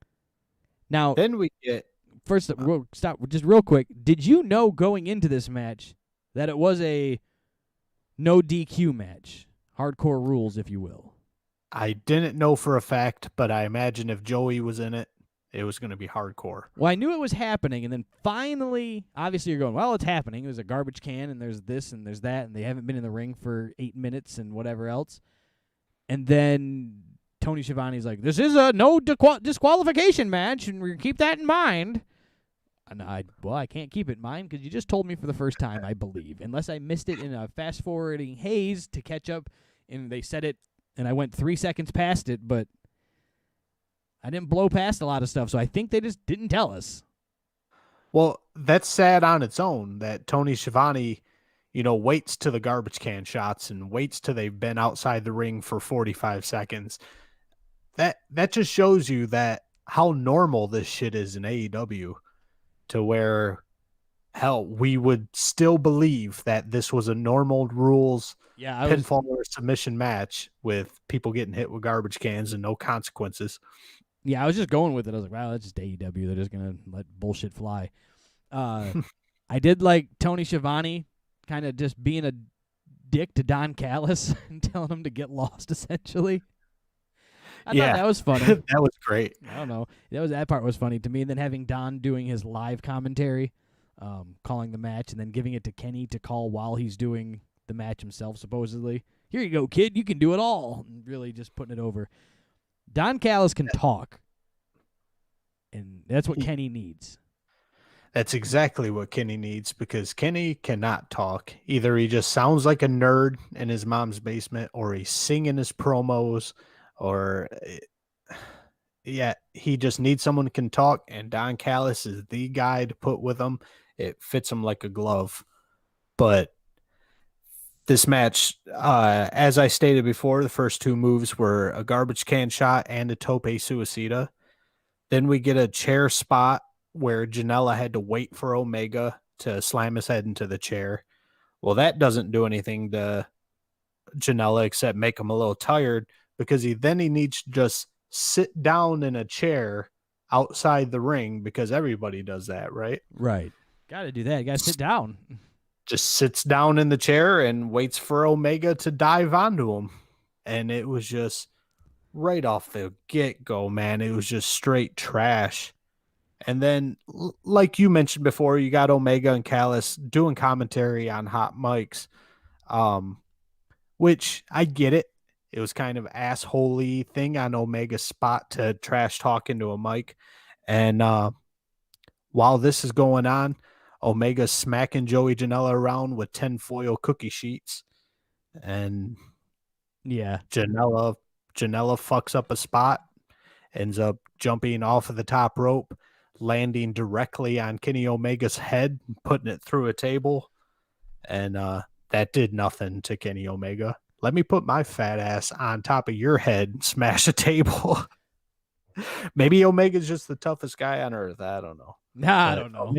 Now, then we get... First, stop just real quick. Did you know going into this match that it was a no DQ match? Hardcore rules, if you will. I didn't know for a fact, but I imagine if Joey was in it, it was going to be hardcore. Well, I knew it was happening, and then finally, obviously you're going, well, it's happening. There's a garbage can, and there's this, and there's that, and they haven't been in the ring for 8 minutes and whatever else. And then Tony Schiavone's like, this is a no disqualification match, and we're going to keep that in mind. And I can't keep it in mind because you just told me for the first time, I believe. Unless I missed it in a fast-forwarding haze to catch up, and they said it, and I went 3 seconds past it, but I didn't blow past a lot of stuff, so I think they just didn't tell us. Well, that's sad on its own that Tony Schiavone, waits to the garbage can shots and waits till they've been outside the ring for 45 seconds. That just shows you that how normal this shit is in AEW. To where, hell, we would still believe that this was a normal rules pinfall or submission match with people getting hit with garbage cans and no consequences. Yeah, I was just going with it. I was like, wow, that's just AEW. They're just going to let bullshit fly. I did like Tony Schiavone kind of just being a dick to Don Callis and telling him to get lost, essentially. I Yeah. thought that was funny. That was great. I don't know. That part was funny to me. And then having Don doing his live commentary, calling the match, and then giving it to Kenny to call while he's doing the match himself, supposedly. Here you go, kid. You can do it all. And really just putting it over. Don Callis can talk, and that's what Kenny needs. That's exactly what Kenny needs, because Kenny cannot talk. Either he just sounds like a nerd in his mom's basement, or he's singing his promos, or he just needs someone who can talk, and Don Callis is the guy to put with him. It fits him like a glove. But this match, as I stated before, the first two moves were a garbage can shot and a tope suicida. Then we get a chair spot where Janela had to wait for Omega to slam his head into the chair. Well, that doesn't do anything to Janela except make him a little tired, because he needs to just sit down in a chair outside the ring, because everybody does that, right? Right. Got to do that. Got to sit down. Just sits down in the chair and waits for Omega to dive onto him. And it was just right off the get-go, man. It was just straight trash. And then, like you mentioned before, you got Omega and Callis doing commentary on hot mics, which I get it. It was kind of assholey thing on Omega's spot to trash talk into a mic. And while this is going on, Omega's smacking Joey Janela around with 10 foil cookie sheets. And yeah, Janela fucks up a spot, ends up jumping off of the top rope, landing directly on Kenny Omega's head, putting it through a table. And that did nothing to Kenny Omega. Let me put my fat ass on top of your head and smash a table. Maybe Omega's just the toughest guy on earth. I don't know. Nah, I don't know.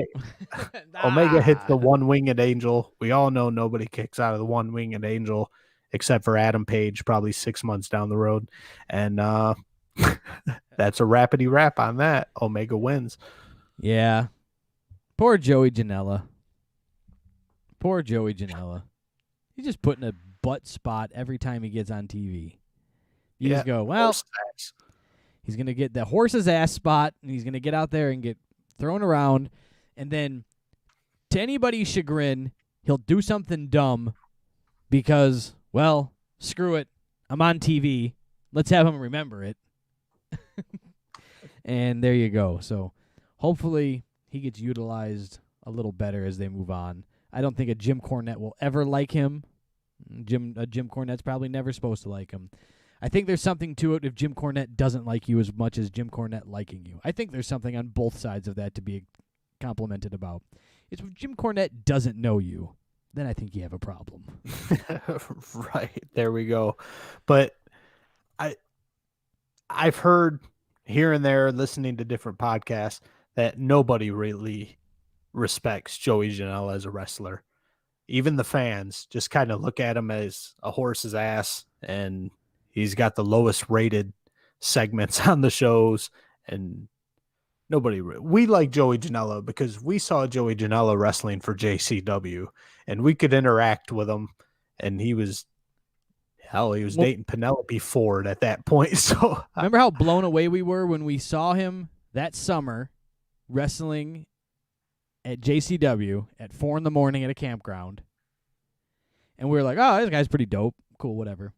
Omega hits the one-winged angel. We all know nobody kicks out of the one-winged angel except for Adam Page, probably 6 months down the road. And that's a rapidy wrap on that. Omega wins. Yeah. Poor Joey Janela. He's just putting a butt spot every time he gets on TV. You just go, well, he's going to get the horse's ass spot, and he's going to get out there and get thrown around, and then to anybody's chagrin, he'll do something dumb because, well, screw it, I'm on TV. Let's have him remember it. And there you go. So hopefully he gets utilized a little better as they move on. I don't think a Jim Cornette will ever like him. Jim Cornette's probably never supposed to like him. I think there's something to it if Jim Cornette doesn't like you as much as Jim Cornette liking you. I think there's something on both sides of that to be complimented about. It's when Jim Cornette doesn't know you, then I think you have a problem. Right. There we go. But I've heard here and there, listening to different podcasts, that nobody really respects Joey Janela as a wrestler. Even the fans just kind of look at him as a horse's ass, and he's got the lowest rated segments on the shows, and we like Joey Janela because we saw Joey Janela wrestling for JCW, and we could interact with him, and he was dating Penelope Ford at that point. So remember how blown away we were when we saw him that summer wrestling at JCW at 4 a.m. at a campground, and we were like, oh, this guy's pretty dope. Cool, whatever.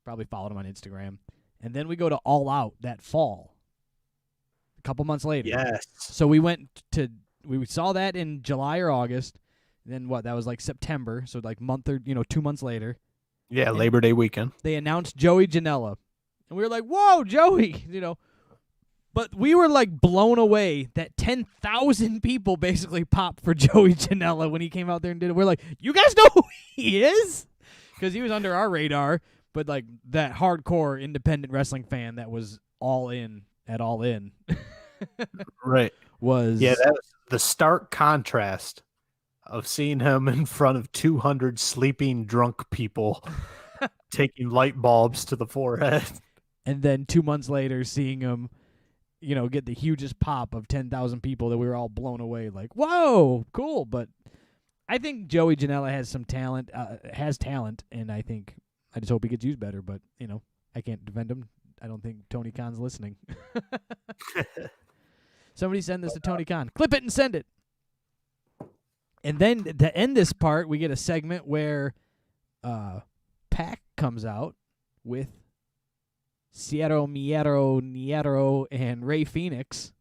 Probably followed him on Instagram. And then we go to All Out that fall, a couple months later. Yes. So we saw that in July or August. Then what? That was like September. So like 2 months later. Yeah, Labor Day weekend. They announced Joey Janela. And we were like, whoa, Joey, But we were like blown away that 10,000 people basically popped for Joey Janela when he came out there and did it. We're like, you guys know who he is? Because he was under our radar. But like that hardcore independent wrestling fan that was all in at All In. Right. That was the stark contrast of seeing him in front of 200 sleeping drunk people taking light bulbs to the forehead. And then 2 months later seeing him, get the hugest pop of 10,000 people that we were all blown away like, whoa, cool. But I think Joey Janela has some talent, and I just hope he gets used better. But I can't defend him. I don't think Tony Khan's listening. Somebody send this to Tony Khan. Clip it and send it. And then to end this part, we get a segment where Pac comes out with Cero Miedo Niero and Ray Phoenix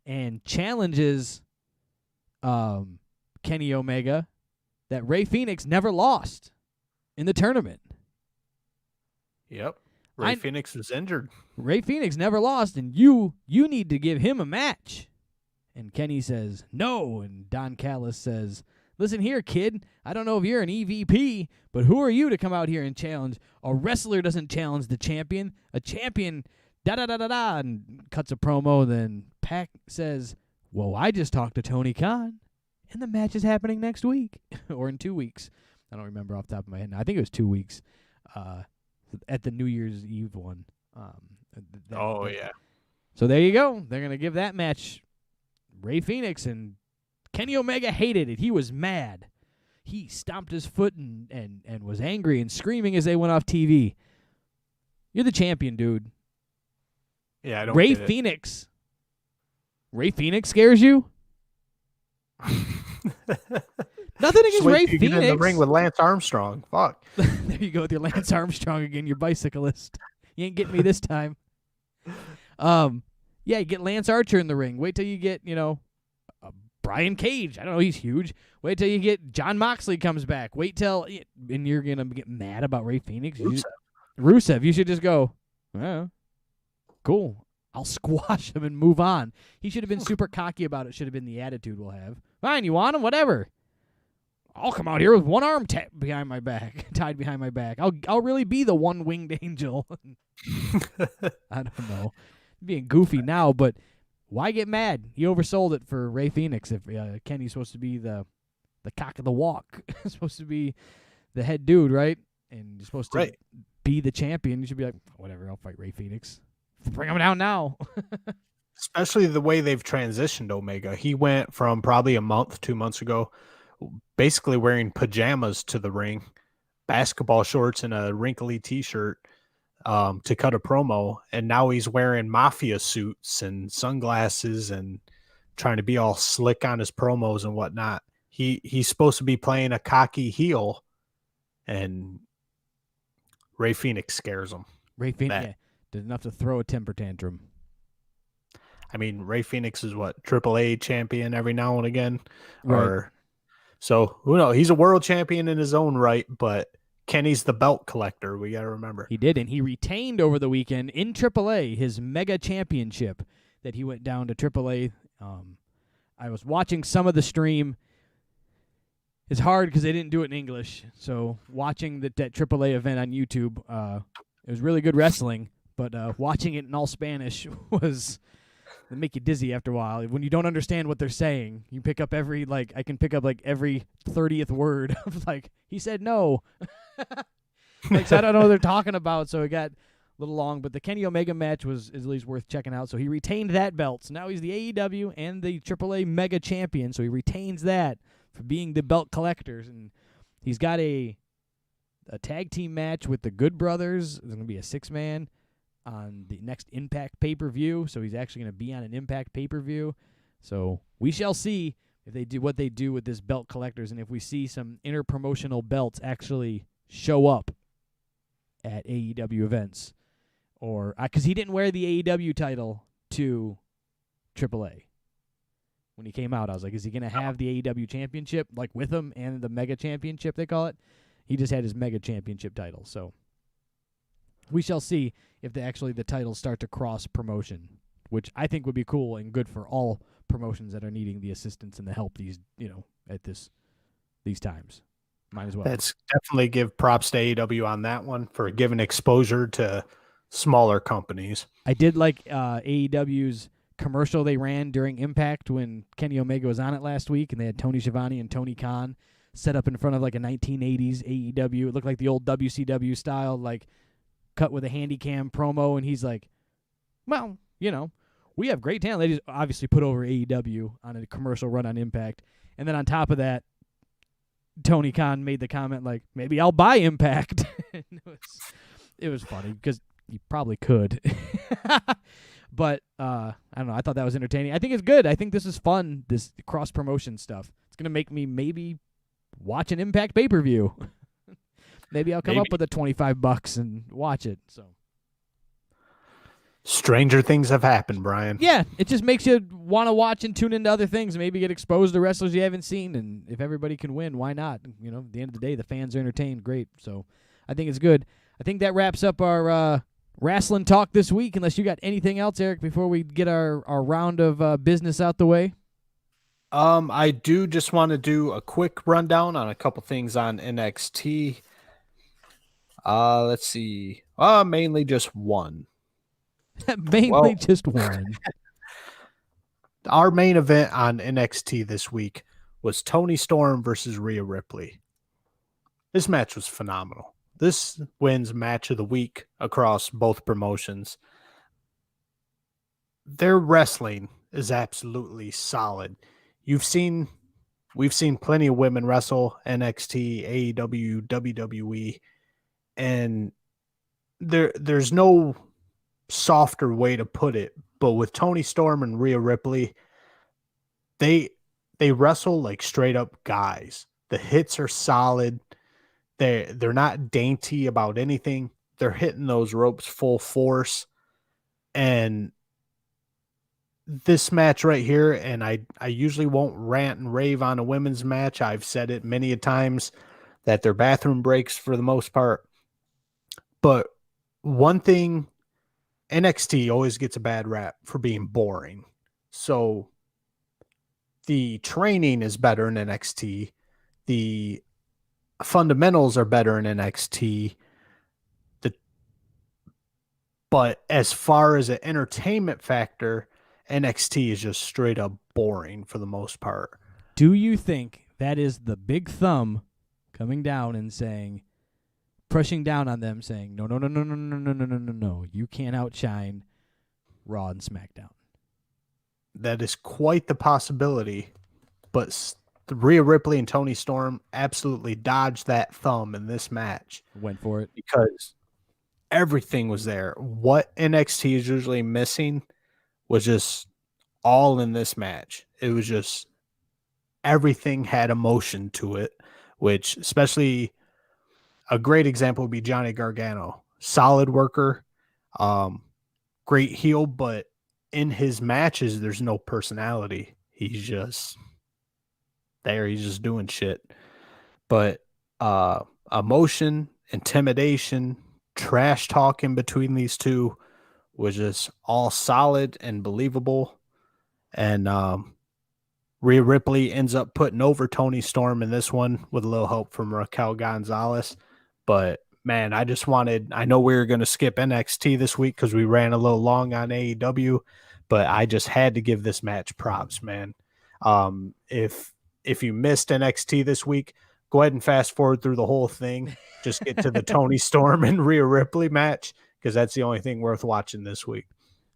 and challenges Kenny Omega that Ray Phoenix never lost in the tournament. Yep. Ray Phoenix is injured. Ray Phoenix never lost, and you need to give him a match. And Kenny says, no. And Don Callis says, listen here, kid. I don't know if you're an EVP, but who are you to come out here and challenge? A wrestler doesn't challenge the champion. A champion, da-da-da-da-da, and cuts a promo. Then Pac says, well, I just talked to Tony Khan, and the match is happening next week or in 2 weeks. I don't remember off the top of my head now. I think it was 2 weeks at the New Year's Eve one. Yeah. So there you go. They're going to give that match Ray Phoenix, and Kenny Omega hated it. He was mad. He stomped his foot and was angry and screaming as they went off TV. You're the champion, dude. Yeah, I don't Ray get it. Phoenix. Ray Phoenix scares you? Nothing against Ray Phoenix. Phoenix. Get in the ring with Lance Armstrong. Fuck. There you go with your Lance Armstrong again, your bicyclist. You ain't getting me this time. Yeah, you get Lance Archer in the ring. Wait till you get, Brian Cage. I don't know, he's huge. Wait till you get John Moxley comes back. Wait till, and you're going to get mad about Ray Phoenix. Rusev. You should just go, well, cool. I'll squash him and move on. He should have been super cocky about it. Should have been the attitude we'll have. Fine, you want him? Whatever. I'll come out here with one arm tied behind my back. I'll really be the one-winged angel. I don't know. Being goofy now, but why get mad? He oversold it for Ray Phoenix if Kenny's supposed to be the cock of the walk. Supposed to be the head dude, right? And you're supposed to be the champion. You should be like, whatever, I'll fight Ray Phoenix. Bring him down now. Especially the way they've transitioned Omega. He went from probably a month, 2 months ago, basically wearing pajamas to the ring, basketball shorts and a wrinkly t-shirt to cut a promo. And now he's wearing mafia suits and sunglasses and trying to be all slick on his promos and whatnot. He's supposed to be playing a cocky heel, and Ray Phoenix scares him. Ray Phoenix did enough to throw a temper tantrum. I mean, Ray Phoenix is what, AAA champion every now and again? Right. So, who knows? He's a world champion in his own right, but Kenny's the belt collector. We got to remember. He did, and he retained over the weekend in AAA his mega championship that he went down to AAA. I was watching some of the stream. It's hard because they didn't do it in English, so watching that AAA event on YouTube, it was really good wrestling, but watching it in all Spanish was... They make you dizzy after a while. When you don't understand what they're saying, you pick up every 30th word of he said no. So I don't know what they're talking about, so it got a little long. But the Kenny Omega match was at least worth checking out. So he retained that belt. So now he's the AEW and the AAA Mega Champion. So he retains that for being the belt collectors. And he's got a tag team match with the Good Brothers. There's going to be a 6-man. On the next Impact pay-per-view, so he's actually going to be on an Impact pay-per-view. So we shall see if they do what they do with this belt collectors, and if we see some interpromotional belts actually show up at AEW events, or because he didn't wear the AEW title to AAA when he came out. I was like, is he going to have the AEW championship with him and the Mega Championship they call it? He just had his Mega Championship title, so. We shall see if the titles start to cross promotion, which I think would be cool and good for all promotions that are needing the assistance and the help these times. Might as well. Let's definitely give props to AEW on that one for giving exposure to smaller companies. I did like AEW's commercial they ran during Impact when Kenny Omega was on it last week, and they had Tony Schiavone and Tony Khan set up in front of a 1980s AEW. It looked like the old WCW style, cut with a handy cam promo, and he's like, well, we have great talent. They just obviously put over AEW on a commercial run on Impact. And then on top of that, Tony Khan made the comment like, maybe I'll buy Impact. It was funny because you probably could. But I don't know. I thought that was entertaining. I think it's good. I think this is fun, this cross-promotion stuff. It's going to make me maybe watch an Impact pay-per-view. Maybe I'll come up with the $25 and watch it. So stranger things have happened, Brian. yeah, it just makes you want to watch and tune into other things. Maybe get exposed to wrestlers you haven't seen. And if everybody can win, why not? You know, at the end of the day, the fans are entertained. Great. So I think it's good. I think that wraps up our wrestling talk this week, unless you got anything else, Eric, before we get our round of business out the way. I do just want to do a quick rundown on a couple things on NXT. Let's see. Mainly just one. Just one. Our main event on NXT this week was Toni Storm versus Rhea Ripley. This match was phenomenal. This wins match of the week across both promotions. Their wrestling is absolutely solid. We've seen plenty of women wrestle NXT, AEW, WWE, and there's no softer way to put it. But with Toni Storm and Rhea Ripley, they wrestle like straight up guys. The hits are solid. They're not dainty about anything. They're hitting those ropes full force. And this match right here, and I usually won't rant and rave on a women's match. I've said it many a times that they're bathroom breaks for the most part. But one thing, NXT always gets a bad rap for being boring. So the training is better in NXT. The fundamentals are better in NXT. But as far as an entertainment factor, NXT is just straight up boring for the most part. Do you think that is the big thumb coming down and saying, pushing down on them, saying, no, you can't outshine Raw and SmackDown? That is quite the possibility, but Rhea Ripley and Toni Storm absolutely dodged that thumb in this match. Went for it. Because everything was there. What NXT is usually missing was just all in this match. It was just everything had emotion to it, which especially a great example would be Johnny Gargano. Solid worker, great heel, but in his matches, there's no personality. He's just there. He's just doing shit. But emotion, intimidation, trash talk in between these two was just all solid and believable. And Rhea Ripley ends up putting over Toni Storm in this one with a little help from Raquel Gonzalez. But man, I know we were going to skip NXT this week because we ran a little long on AEW, but I just had to give this match props, man. If you missed NXT this week, go ahead and fast forward through the whole thing. Just get to the Toni Storm and Rhea Ripley match, because that's the only thing worth watching this week.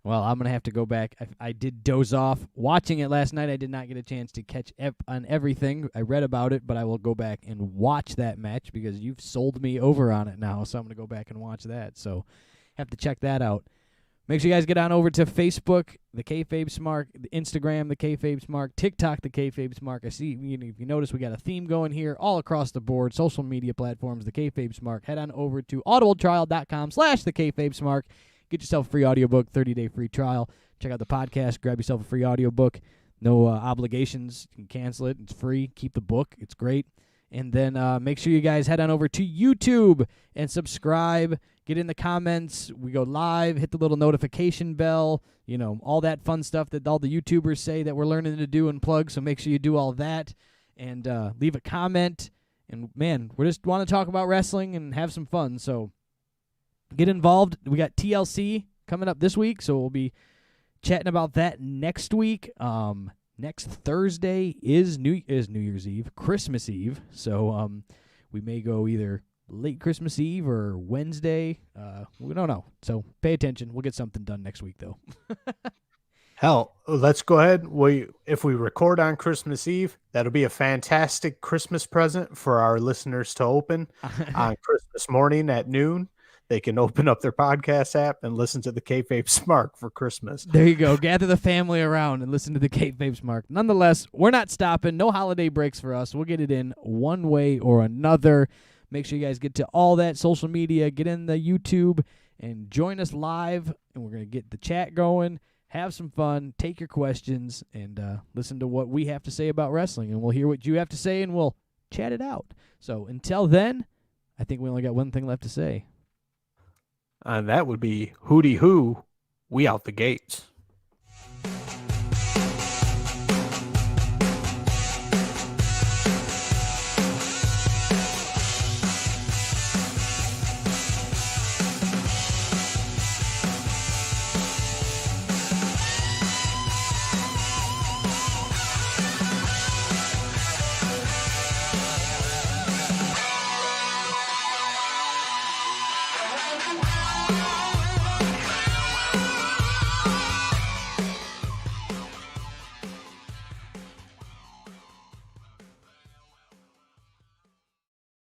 Well, I'm going to have to go back. I did doze off watching it last night. I did not get a chance to catch on everything. I read about it, but I will go back and watch that match because you've sold me over on it now, so I'm going to go back and watch that. So have to check that out. Make sure you guys get on over to Facebook, the KayFabe Smark, Instagram, the KayFabe Smark, TikTok, the KayFabe Smark. I see, if you notice, we got a theme going here all across the board. Social media platforms, the KayFabe Smark. Head on over to audibletrial.com/thekayfabesmark. Get yourself a free audiobook, 30-day free trial. Check out the podcast. Grab yourself a free audiobook. No obligations. You can cancel it. It's free. Keep the book. It's great. And then make sure you guys head on over to YouTube and subscribe. Get in the comments. We go live. Hit the little notification bell. All that fun stuff that all the YouTubers say that we're learning to do and plug. So make sure you do all that and leave a comment. And, man, we just want to talk about wrestling and have some fun. So get involved. We got TLC coming up this week, so we'll be chatting about that next week. Next Thursday is New Year's Eve, Christmas Eve. So we may go either late Christmas Eve or Wednesday. We don't know. So pay attention. We'll get something done next week, though. Hell, let's go ahead. If we record on Christmas Eve, that'll be a fantastic Christmas present for our listeners to open on Christmas morning at noon. They can open up their podcast app and listen to the KayFabe Smark for Christmas. There you go. Gather the family around and listen to the KayFabe Smark. Nonetheless, we're not stopping. No holiday breaks for us. We'll get it in one way or another. Make sure you guys get to all that social media. Get in the YouTube and join us live. And we're going to get the chat going. Have some fun. Take your questions and listen to what we have to say about wrestling. And we'll hear what you have to say and we'll chat it out. So until then, I think we only got one thing left to say. And that would be hooty hoo, we out the gates.